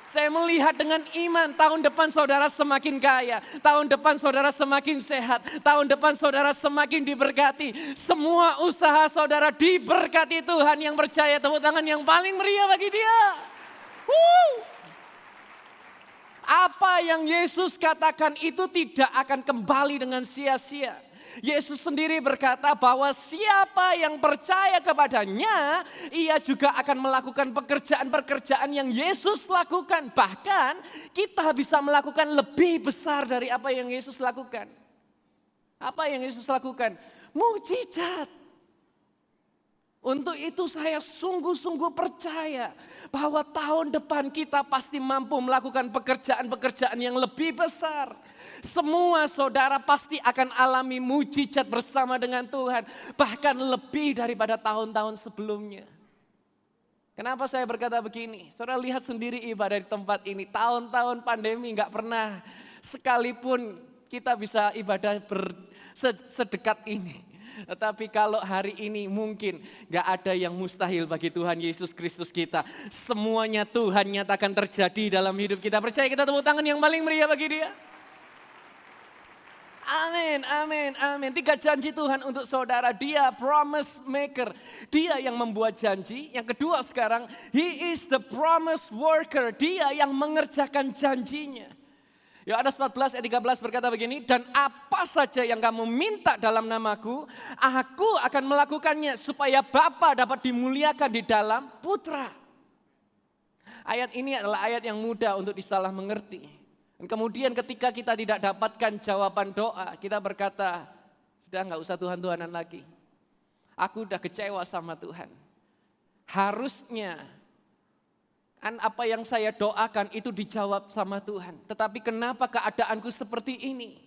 Saya melihat dengan iman tahun depan saudara semakin kaya. Tahun depan saudara semakin sehat. Tahun depan saudara semakin diberkati. Semua usaha saudara diberkati Tuhan. Yang percaya tepuk tangan yang paling meriah bagi dia. Apa yang Yesus katakan itu tidak akan kembali dengan sia-sia. Yesus sendiri berkata bahwa siapa yang percaya kepadanya, ia juga akan melakukan pekerjaan-pekerjaan yang Yesus lakukan. Bahkan kita bisa melakukan lebih besar dari apa yang Yesus lakukan. Apa yang Yesus lakukan? Mujizat. Untuk itu saya sungguh-sungguh percaya bahwa tahun depan kita pasti mampu melakukan pekerjaan-pekerjaan yang lebih besar. Semua saudara pasti akan alami mujizat bersama dengan Tuhan. Bahkan lebih daripada tahun-tahun sebelumnya. Kenapa saya berkata begini? Saudara lihat sendiri ibadah di tempat ini. Tahun-tahun pandemi gak pernah sekalipun kita bisa ibadah sedekat ini. Tetapi kalau hari ini mungkin gak ada yang mustahil bagi Tuhan Yesus Kristus kita. Semuanya Tuhan nyatakan terjadi dalam hidup kita. Percaya kita tepuk tangan yang paling meriah bagi dia. Amin, amin, amin. 3 janji Tuhan untuk saudara. Dia promise maker. Dia yang membuat janji. Yang kedua sekarang, He is the promise worker. Dia yang mengerjakan janjinya. Yohanes 14 ayat 13 berkata begini, dan apa saja yang kamu minta dalam namaku, aku akan melakukannya supaya Bapa dapat dimuliakan di dalam Putra. Ayat ini adalah ayat yang mudah untuk disalah mengerti. Dan kemudian ketika kita tidak dapatkan jawaban doa, kita berkata, sudah nggak usah Tuhan-Tuhanan lagi. Aku udah kecewa sama Tuhan. Harusnya kan apa yang saya doakan itu dijawab sama Tuhan. Tetapi kenapa keadaanku seperti ini?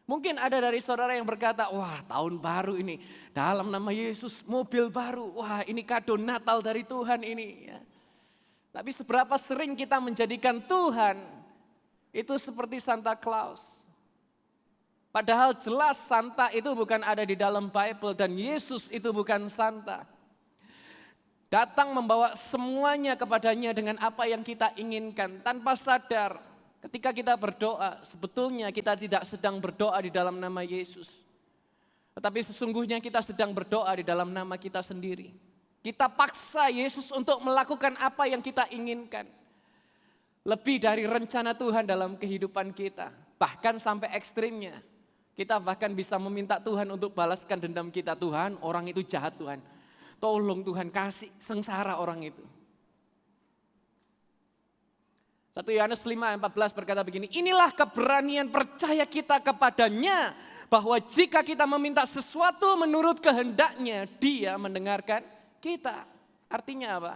Mungkin ada dari saudara yang berkata, wah tahun baru ini dalam nama Yesus, mobil baru. Wah ini kado Natal dari Tuhan ini. Ya. Tapi seberapa sering kita menjadikan Tuhan itu seperti Santa Claus. Padahal jelas Santa itu bukan ada di dalam Bible dan Yesus itu bukan Santa. Datang membawa semuanya kepadanya dengan apa yang kita inginkan. Tanpa sadar ketika kita berdoa, sebetulnya kita tidak sedang berdoa di dalam nama Yesus. Tetapi sesungguhnya kita sedang berdoa di dalam nama kita sendiri. Kita paksa Yesus untuk melakukan apa yang kita inginkan. Lebih dari rencana Tuhan dalam kehidupan kita. Bahkan sampai ekstrimnya. Kita bahkan bisa meminta Tuhan untuk balaskan dendam kita. Tuhan, orang itu jahat Tuhan. Tolong Tuhan kasih sengsara orang itu. 1 Yohanes 5 ayat 14 berkata begini, inilah keberanian percaya kita kepadanya, bahwa jika kita meminta sesuatu menurut kehendaknya, Dia mendengarkan kita. Artinya apa?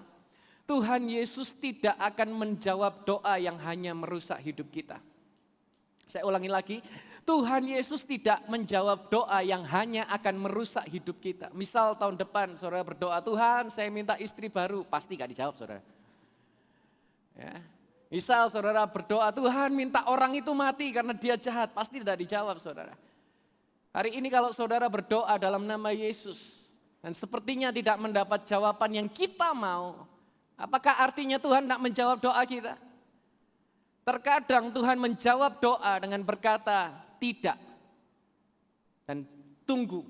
Tuhan Yesus tidak akan menjawab doa yang hanya merusak hidup kita. Saya ulangi lagi, Tuhan Yesus tidak menjawab doa yang hanya akan merusak hidup kita. Misal tahun depan saudara berdoa, Tuhan saya minta istri baru, pasti gak dijawab saudara. Ya. Misal saudara berdoa, Tuhan minta orang itu mati karena dia jahat, pasti tidak dijawab saudara. Hari ini kalau saudara berdoa dalam nama Yesus, dan sepertinya tidak mendapat jawaban yang kita mau, apakah artinya Tuhan tidak menjawab doa kita? Terkadang Tuhan menjawab doa dengan berkata, tidak. Dan tunggu.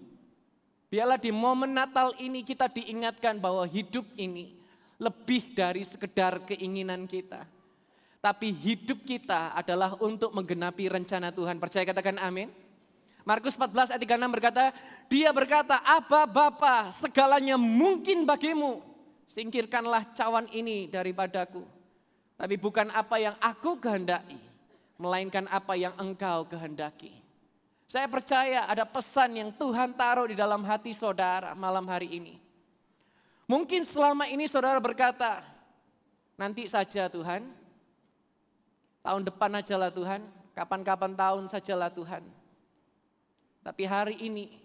Biarlah di momen Natal ini kita diingatkan bahwa hidup ini lebih dari sekedar keinginan kita. Tapi hidup kita adalah untuk menggenapi rencana Tuhan. Percaya katakan amin. Markus 14 ayat 36 berkata, Dia berkata, Aba Bapa, segalanya mungkin bagimu. Singkirkanlah cawan ini daripadaku. Tapi bukan apa yang aku kehendaki, melainkan apa yang engkau kehendaki. Saya percaya ada pesan yang Tuhan taruh di dalam hati saudara malam hari ini. Mungkin selama ini saudara berkata, nanti saja Tuhan, tahun depan ajalah Tuhan, kapan-kapan tahun sajalah Tuhan. Tapi hari ini,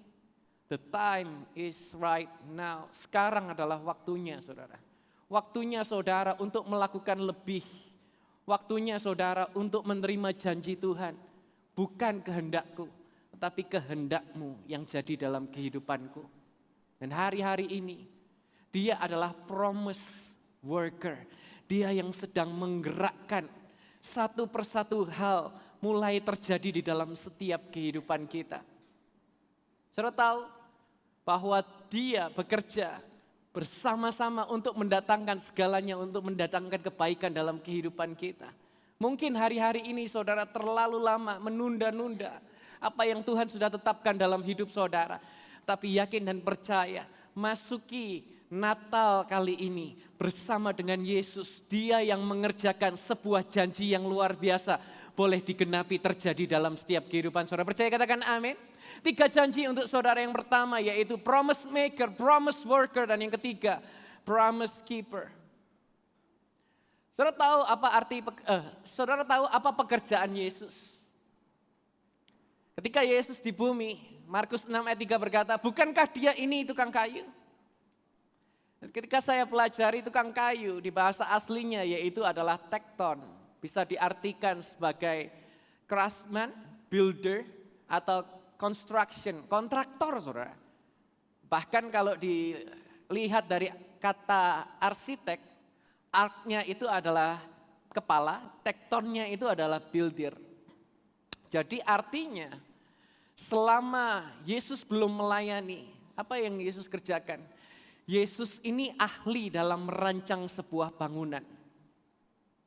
the time is right now. Sekarang adalah waktunya saudara. Waktunya saudara untuk melakukan lebih. Waktunya saudara untuk menerima janji Tuhan. Bukan kehendakku, tetapi kehendakmu yang jadi dalam kehidupanku. Dan hari-hari ini, Dia adalah promise worker. Dia yang sedang menggerakkan satu persatu hal mulai terjadi di dalam setiap kehidupan kita. Saudara tahu bahwa Dia bekerja bersama-sama untuk mendatangkan segalanya, untuk mendatangkan kebaikan dalam kehidupan kita. Mungkin hari-hari ini saudara terlalu lama menunda-nunda apa yang Tuhan sudah tetapkan dalam hidup saudara. Tapi yakin dan percaya, masuki Natal kali ini bersama dengan Yesus. Dia yang mengerjakan sebuah janji yang luar biasa boleh digenapi terjadi dalam setiap kehidupan saudara. Percaya katakan amin. 3 janji untuk saudara, yang pertama yaitu promise maker, promise worker, dan yang ketiga promise keeper. Saudara tahu apa pekerjaan Yesus? Ketika Yesus di bumi, Markus 6 ayat 3 berkata, bukankah Dia ini tukang kayu? Ketika saya pelajari tukang kayu di bahasa aslinya yaitu adalah tekton. Bisa diartikan sebagai craftsman, builder, atau construction, kontraktor saudara. Bahkan kalau dilihat dari kata arsitek, arknya itu adalah kepala, tektonnya itu adalah builder. Jadi artinya selama Yesus belum melayani, apa yang Yesus kerjakan? Yesus ini ahli dalam merancang sebuah bangunan.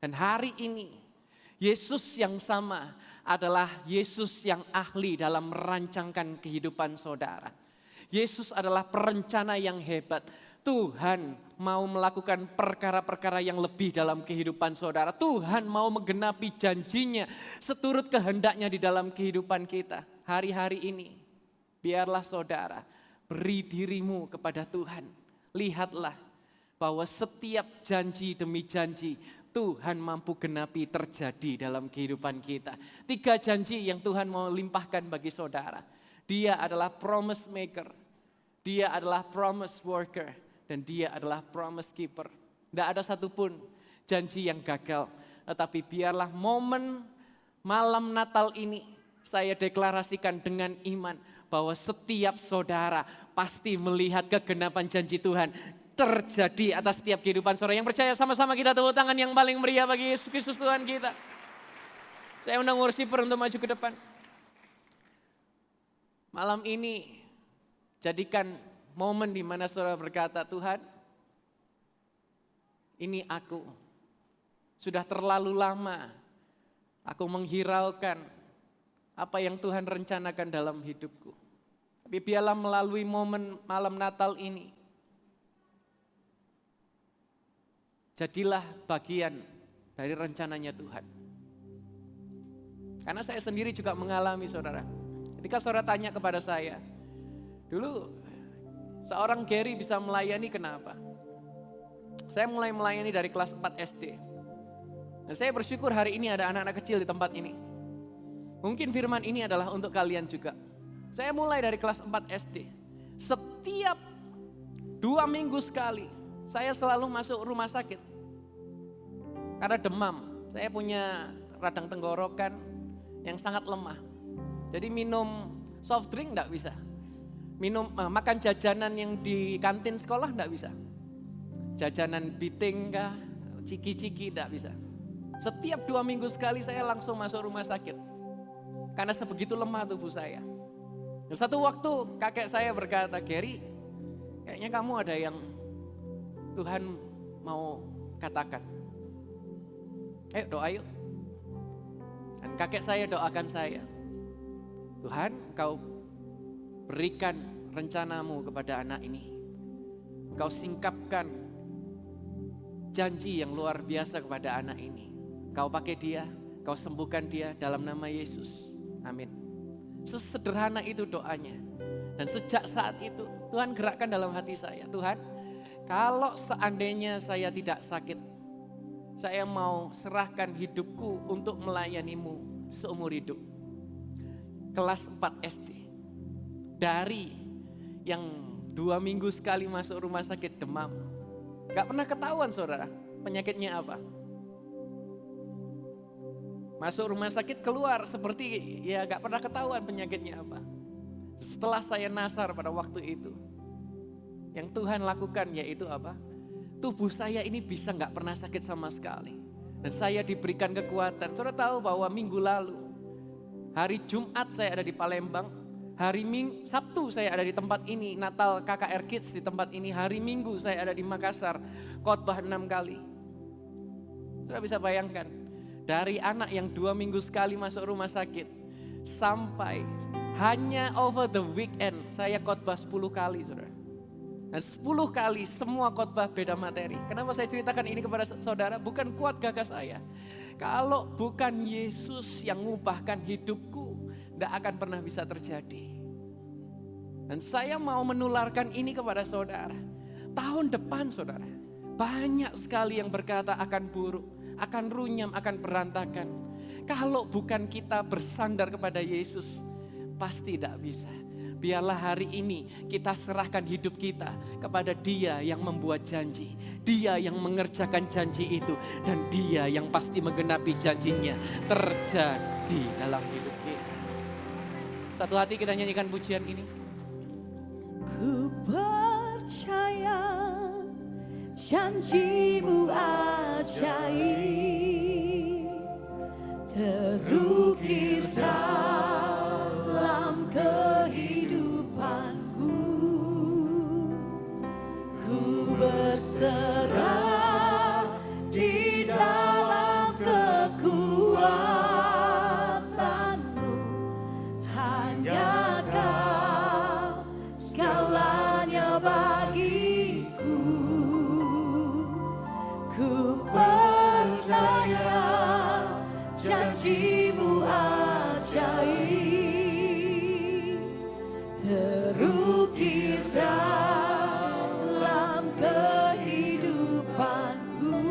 Dan hari ini Yesus yang sama adalah Yesus yang ahli dalam merancangkan kehidupan saudara. Yesus adalah perencana yang hebat. Tuhan mau melakukan perkara-perkara yang lebih dalam kehidupan saudara. Tuhan mau menggenapi janjinya seturut kehendaknya di dalam kehidupan kita. Hari-hari ini biarlah saudara beri dirimu kepada Tuhan. Lihatlah bahwa setiap janji demi janji Tuhan mampu genapi terjadi dalam kehidupan kita. 3 janji yang Tuhan mau limpahkan bagi saudara. Dia adalah promise maker, dia adalah promise worker, dan dia adalah promise keeper. Tidak ada satupun janji yang gagal. Tetapi biarlah momen malam Natal ini saya deklarasikan dengan iman bahwa setiap saudara pasti melihat kegenapan janji Tuhan terjadi atas setiap kehidupan saudara. Yang percaya sama-sama kita tepuk tangan yang paling meriah bagi Yesus Kristus Tuhan kita. Saya undang worshiper untuk maju ke depan. Malam ini jadikan momen di mana saudara berkata, Tuhan, ini aku. Sudah terlalu lama aku menghiraukan apa yang Tuhan rencanakan dalam hidupku. Tapi biarlah melalui momen malam Natal ini, jadilah bagian dari rencananya Tuhan. Karena saya sendiri juga mengalami saudara. Ketika saudara tanya kepada saya, dulu seorang Gary bisa melayani kenapa? Saya mulai melayani dari kelas 4 SD. Dan saya bersyukur hari ini ada anak-anak kecil di tempat ini. Mungkin firman ini adalah untuk kalian juga. Saya mulai dari kelas 4 SD. Setiap 2 minggu sekali saya selalu masuk rumah sakit. Karena demam. Saya punya radang tenggorokan yang sangat lemah. Jadi minum soft drink enggak bisa. Makan jajanan yang di kantin sekolah enggak bisa. Jajanan biting kah, ciki-ciki enggak bisa. Setiap 2 minggu sekali saya langsung masuk rumah sakit. Karena sebegitu lemah tubuh saya. Dan satu waktu kakek saya berkata, Gary, kayaknya kamu ada yang Tuhan mau katakan. Ayo doa yuk. Dan kakek saya doakan saya. Tuhan, Engkau berikan rencanamu kepada anak ini. Engkau singkapkan janji yang luar biasa kepada anak ini. Engkau pakai dia, Engkau sembuhkan dia dalam nama Yesus. Amin. Sesederhana itu doanya. Dan sejak saat itu Tuhan gerakkan dalam hati saya. Tuhan, kalau seandainya saya tidak sakit, saya mau serahkan hidupku untuk melayanimu seumur hidup. Kelas 4 SD. Dari yang 2 minggu sekali masuk rumah sakit demam. Gak pernah ketahuan saudara penyakitnya apa. Masuk rumah sakit keluar seperti ya gak pernah ketahuan penyakitnya apa. Setelah saya nasar pada waktu itu. Yang Tuhan lakukan yaitu apa? Tubuh saya ini bisa gak pernah sakit sama sekali. Dan saya diberikan kekuatan. Saudara tahu bahwa minggu lalu, hari Jumat saya ada di Palembang. Hari Sabtu saya ada di tempat ini. Natal KKR Kids di tempat ini. Hari Minggu saya ada di Makassar. Khotbah 6 kali. Saudara bisa bayangkan. Dari anak yang 2 minggu sekali masuk rumah sakit. Sampai hanya over the weekend saya khotbah 10 kali saudara. Dan 10 kali semua khotbah beda materi. Kenapa saya ceritakan ini kepada saudara? Bukan kuat gagah saya. Kalau bukan Yesus yang mengubahkan hidupku, tidak akan pernah bisa terjadi. Dan saya mau menularkan ini kepada saudara. Tahun depan saudara, banyak sekali yang berkata akan buruk, akan runyam, akan berantakan. Kalau bukan kita bersandar kepada Yesus, pasti tidak bisa. Biarlah hari ini kita serahkan hidup kita kepada Dia yang membuat janji. Dia yang mengerjakan janji itu. Dan Dia yang pasti menggenapi janjinya terjadi dalam hidup kita. Satu hati kita nyanyikan pujian ini. Ku percaya janjimu ajaib, terukir dalam kehidupanku. Ku berserah di dalam kekuasaanmu. janjimu ajaib terukir dalam kehidupanku.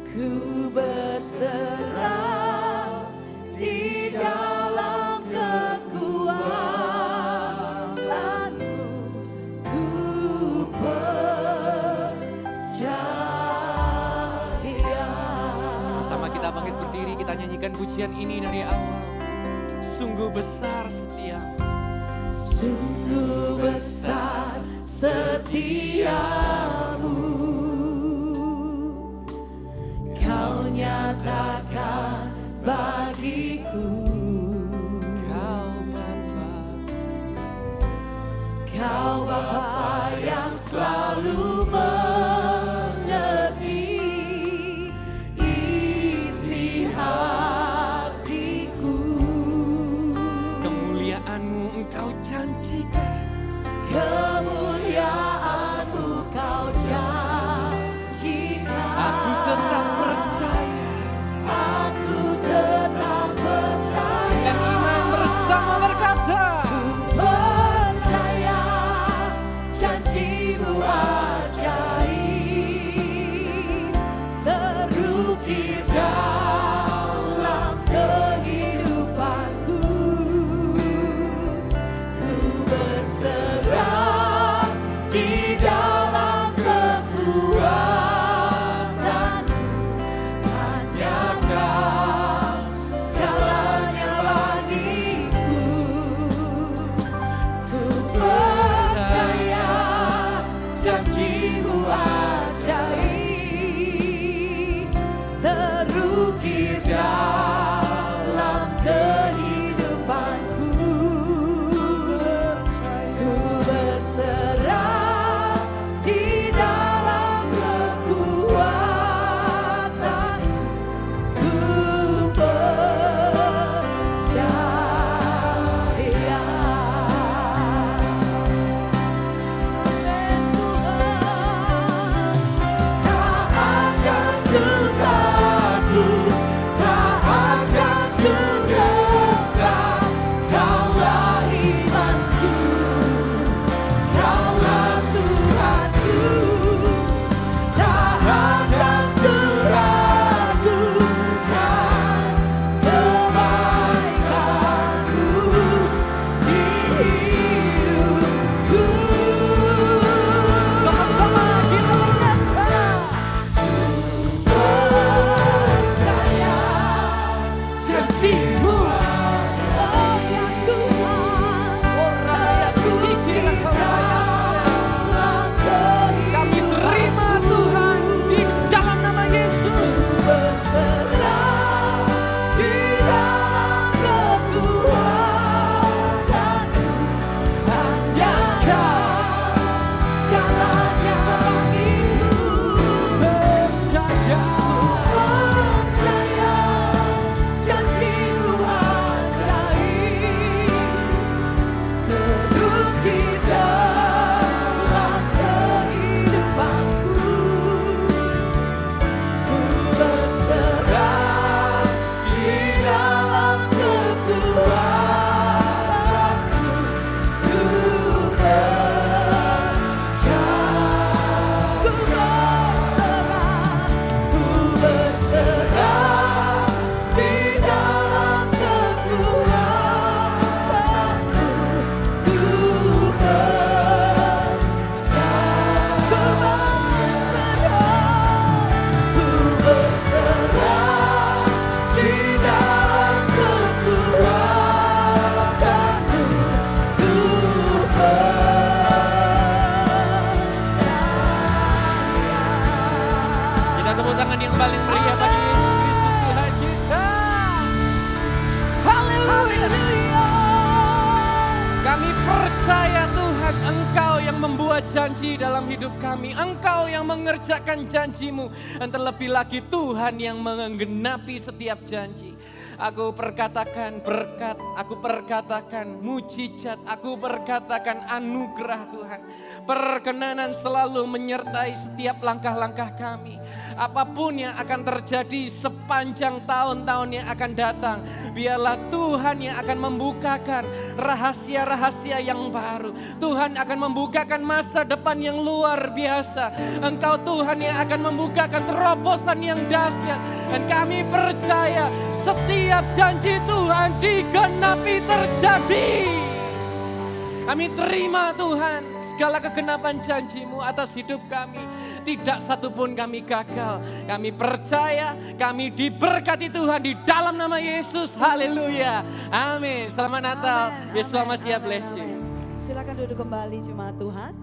Ku berserah di dalam kekuatanmu. Ku percaya. Sama-sama kita bangkit berdiri, kita nyanyikan pujian ini dari awal. Sungguh besar setiamu. Sungguh besar setiamu, Kau nyatakan bagiku. Kau Bapa yang selalu mengerti isi hatiku. Kemuliaan-Mu Engkau janjikan. Kemuliaan-Mu Kau janjikan. Aku tetap percaya. Aku tetap percaya. Dan iman bersama berkata, Percaya janjimu ajaib terukir dalam kehidupanku. Ku berserah di dalam kekuatanmu. Hanya Kau segalanya bagiku. Ku percaya janjimu ajaib terukir dalam kehidupanku. Ku berserah di dalam kekuatanmu. Ku percaya. Tak akan ku takut, tak akan ku gentar. Kaulah imanku, Kaulah Tuhanku. Tak akan ku ragukan kebaikan-Mu di hidupku. Sama-sama kita berkata, percaya janjimu. Oh ya Tuhan, terukir dalam kami terima Tuhan di dalam nama Yesus. berserah di dalam kekuatanmu. Hanya Kau segalanya bagiku. Percaya janjimu ajaib terukir dalam kehidupanku. Ku berserah di dalam kekuatanmu. Ku berserah di dalam kekuatanmu. Ku berserah di dalam kekuatanmu. Ku Kita tepuk tangan yang paling meriah bagi Yesus Kristus Tuhan kita. Haleluya. Kami percaya Tuhan, Engkau yang membuat janji dalam hidup kami. Engkau yang mengerjakan janji-Mu. Dan terlebih lagi Tuhan yang menggenapi setiap janji. Aku perkatakan berkat, aku perkatakan mujizat, aku perkatakan anugerah Tuhan. Perkenanan selalu menyertai setiap langkah-langkah kami. apapun yang akan terjadi sepanjang tahun-tahun yang akan datang, biarlah Tuhan yang akan membukakan rahasia-rahasia yang baru. Tuhan akan membukakan masa depan yang luar biasa. Engkau Tuhan yang akan membukakan terobosan yang dahsyat. Dan kami percaya setiap janji Tuhan digenapi terjadi. Kami terima Tuhan segala kegenapan janji-Mu atas hidup kami. Tidak satupun kami gagal. Kami percaya kami diberkati Tuhan di dalam nama Yesus. Haleluya. Amin. Selamat Natal. Yesus Masiah bless you. Silakan duduk kembali jemaat Tuhan.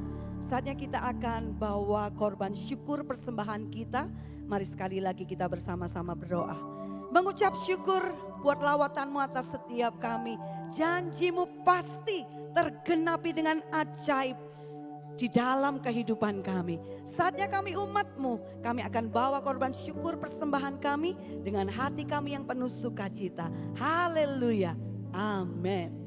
Saatnya kita akan bawa korban syukur persembahan kita. Mari sekali lagi kita bersama-sama berdoa. Mengucap syukur buat lawatan-Mu atas setiap kami. Janji-Mu pasti tergenapi dengan ajaib di dalam kehidupan kami. Saatnya kami umat-Mu, kami akan bawa korban syukur persembahan kami dengan hati kami yang penuh sukacita. Haleluya. Amin.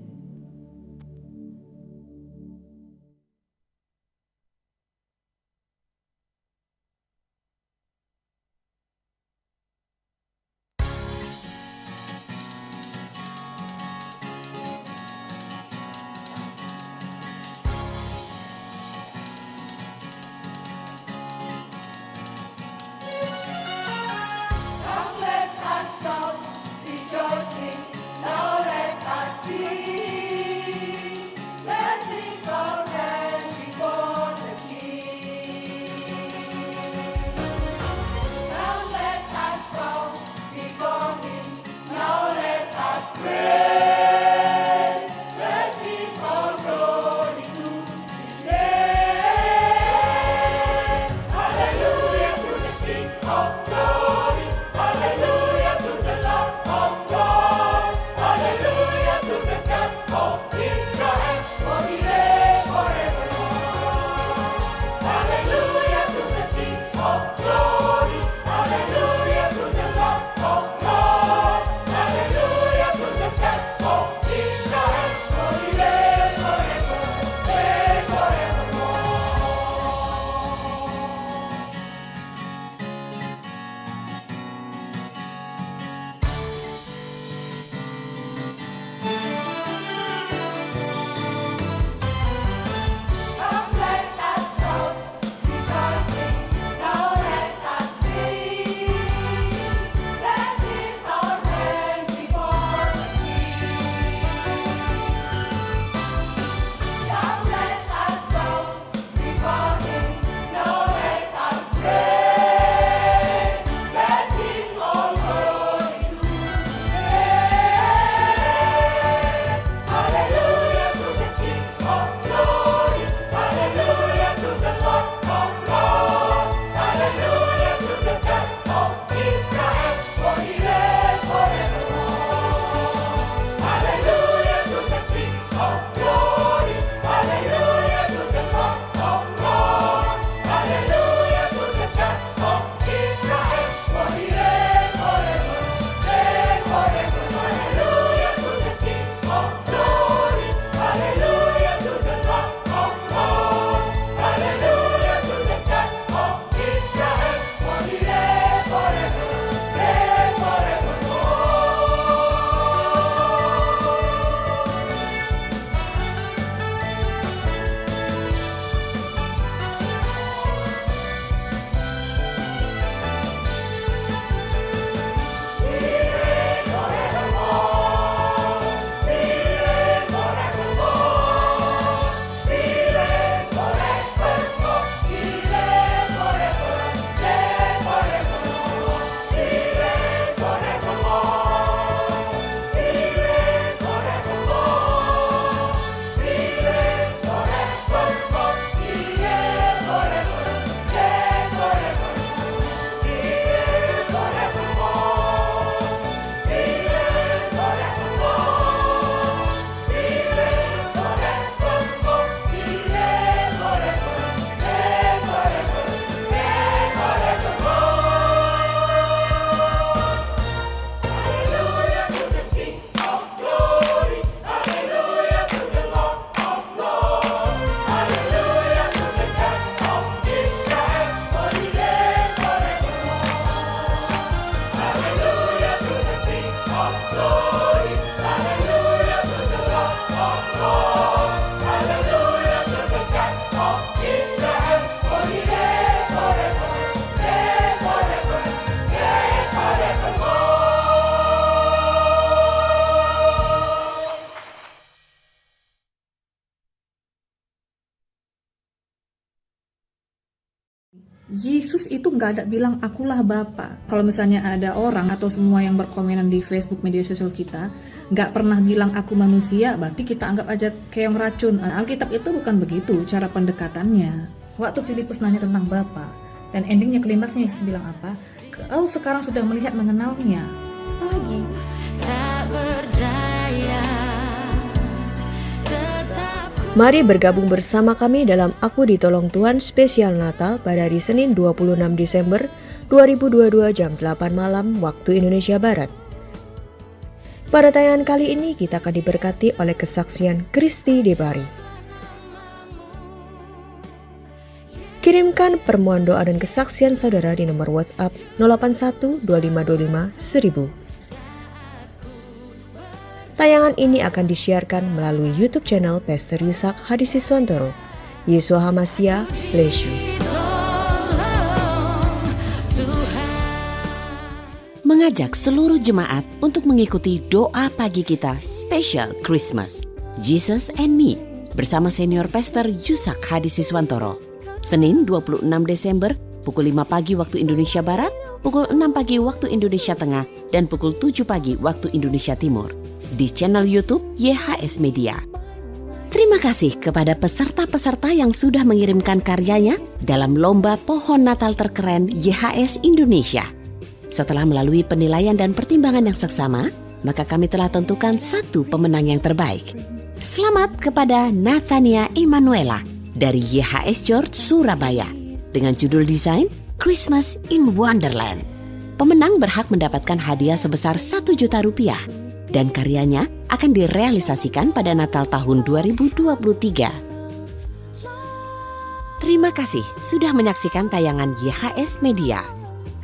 itu nggak ada bilang akulah Bapa. Kalau misalnya ada orang atau semua yang berkomenan di Facebook, media sosial kita, nggak pernah bilang aku manusia, berarti kita anggap aja keong racun. Alkitab itu bukan begitu cara pendekatannya. Waktu Filipus nanya tentang Bapa, dan endingnya klimaksnya Yesus bilang apa? Kau sekarang sudah melihat mengenalnya. Apalagi? Mari bergabung bersama kami dalam Aku Ditolong Tuhan spesial Natal pada hari Senin 26 Desember 2022 jam 8 malam waktu Indonesia Barat. Pada tayangan kali ini kita akan diberkati oleh kesaksian Kristi Debari. Kirimkan permohonan doa dan kesaksian saudara di nomor WhatsApp 081 2525 1000. Tayangan ini akan disiarkan melalui YouTube channel Pastor Yusak Hadisiswantoro. Yesua Hamasya, bless you. Mengajak seluruh jemaat untuk mengikuti doa pagi kita Special Christmas, Jesus and Me, bersama Senior Pastor Yusak Hadisiswantoro. Senin 26 Desember, pukul 5 pagi waktu Indonesia Barat, pukul 6 pagi waktu Indonesia Tengah, dan pukul 7 pagi waktu Indonesia Timur. Di channel YouTube YHS Media. Terima kasih kepada peserta-peserta yang sudah mengirimkan karyanya dalam lomba pohon Natal terkeren YHS Indonesia. Setelah melalui penilaian dan pertimbangan yang seksama, maka kami telah tentukan satu pemenang yang terbaik. Selamat kepada Nathania Emanuela dari YHS Church Surabaya dengan judul desain Christmas in Wonderland. Pemenang berhak mendapatkan hadiah sebesar Rp1.000.000. Dan karyanya akan direalisasikan pada Natal tahun 2023. Terima kasih sudah menyaksikan tayangan YHS Media.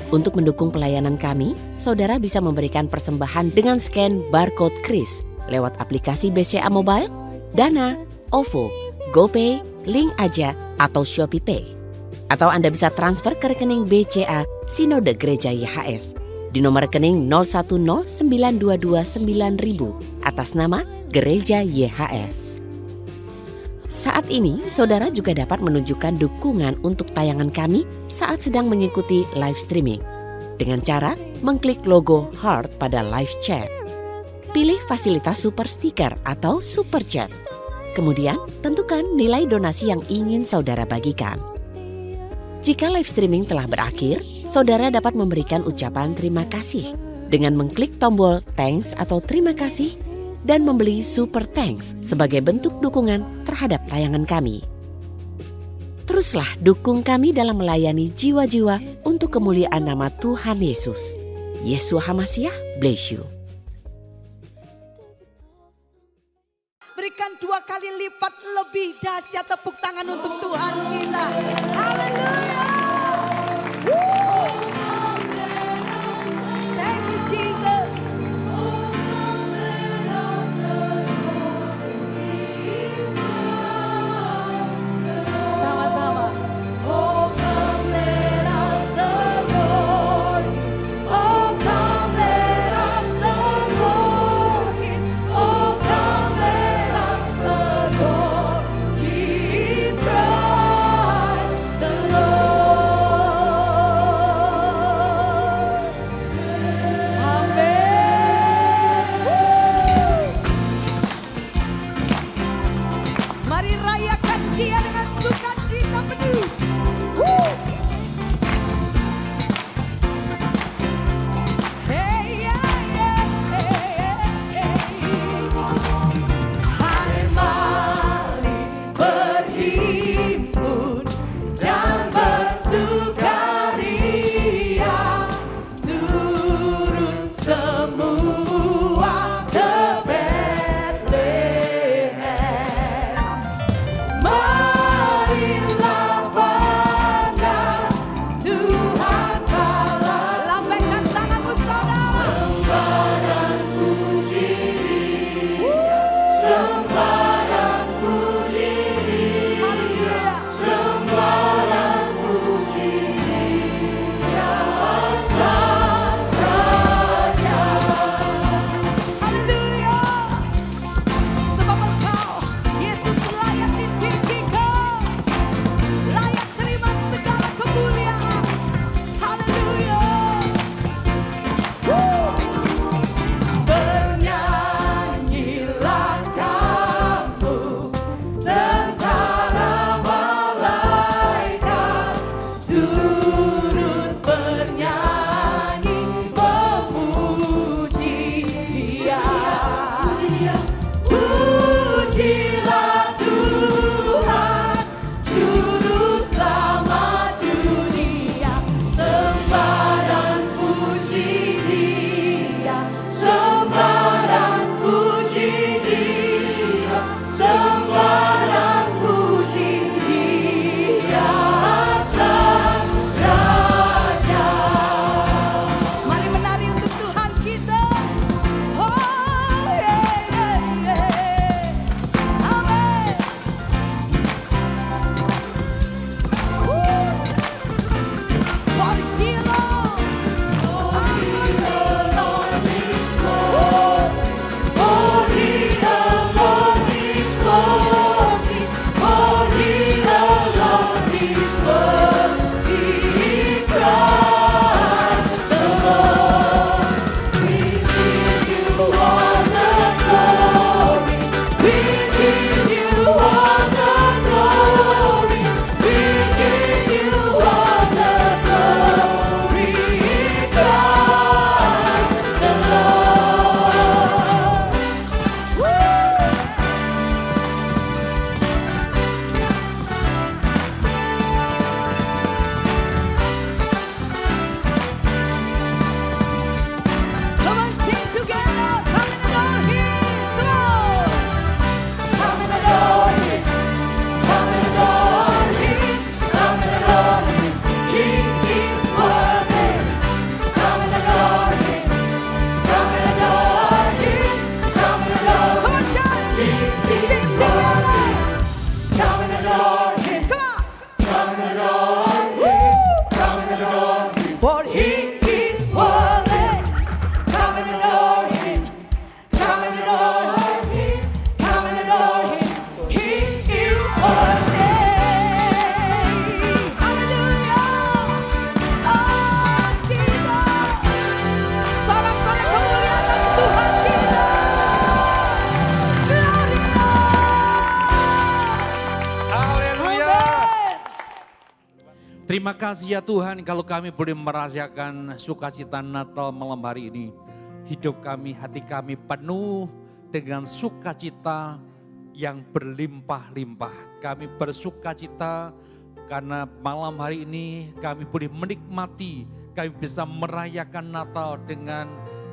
Untuk mendukung pelayanan kami, saudara bisa memberikan persembahan dengan scan barcode kris lewat aplikasi BCA Mobile, Dana, OVO, GoPay, Link Aja, atau Shopee Pay. Atau Anda bisa transfer ke rekening BCA Sinode Gereja YHS di nomor rekening 0109229000 atas nama Gereja YHS. Saat ini, saudara juga dapat menunjukkan dukungan untuk tayangan kami saat sedang mengikuti live streaming dengan cara mengklik logo heart pada live chat. Pilih fasilitas super sticker atau super chat. Kemudian, tentukan nilai donasi yang ingin saudara bagikan. Jika live streaming telah berakhir, saudara dapat memberikan ucapan terima kasih dengan mengklik tombol thanks atau terima kasih dan membeli super thanks sebagai bentuk dukungan terhadap tayangan kami. Teruslah dukung kami dalam melayani jiwa-jiwa untuk kemuliaan nama Tuhan Yesus. Yesua Hamasya, bless you. Berikan 2 kali lipat lebih dahsyat tepuk tangan untuk Tuhan kita. Haleluya. Thank you Jesus. Sama-sama. Oh come let us adore. Oh come let us adore Him. Oh come let us adore Him. Praise the Lord. for He is worthy. Come and adore Him, come and adore Him, come and adore Him. He is worthy. Hallelujah. Oh Jesus, sorak-sorai kemuliaan Tuhan kita. Gloria. Haleluya. Amen. Terima kasih ya Tuhan kalau kami boleh merasakan sukacita Natal malam hari ini. Hidup kami, hati kami penuh dengan sukacita yang berlimpah-limpah. Kami bersukacita karena malam hari ini kami boleh menikmati, kami bisa merayakan Natal dengan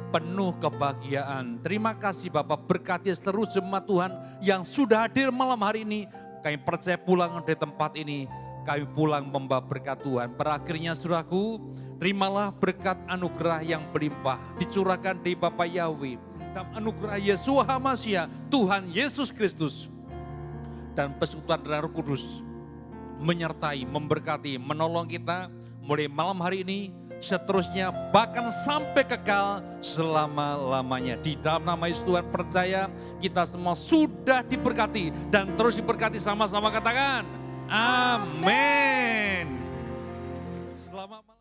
penuh kebahagiaan. Terima kasih Bapak, berkati seluruh jemaat Tuhan yang sudah hadir malam hari ini. Kami percaya pulang dari tempat ini, kami pulang membawa berkat Tuhan. Berakhirnya saudaraku, terimalah berkat anugerah yang berlimpah dicurahkan dari Bapa Yahweh dalam anugerah Yeshua HaMashiach, Tuhan Yesus Kristus, dan persekutuan Roh Kudus menyertai, memberkati, menolong kita mulai malam hari ini, seterusnya bahkan sampai kekal selama-lamanya. Di dalam nama Yesus Tuhan percaya kita semua sudah diberkati dan terus diberkati, sama-sama katakan amin. Selamat malam.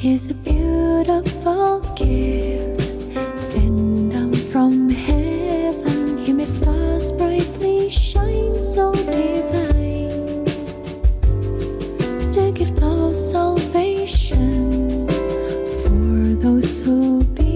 Is a beautiful gift sent down from heaven. He made stars brightly shine, so divine. The gift of salvation for those who believe.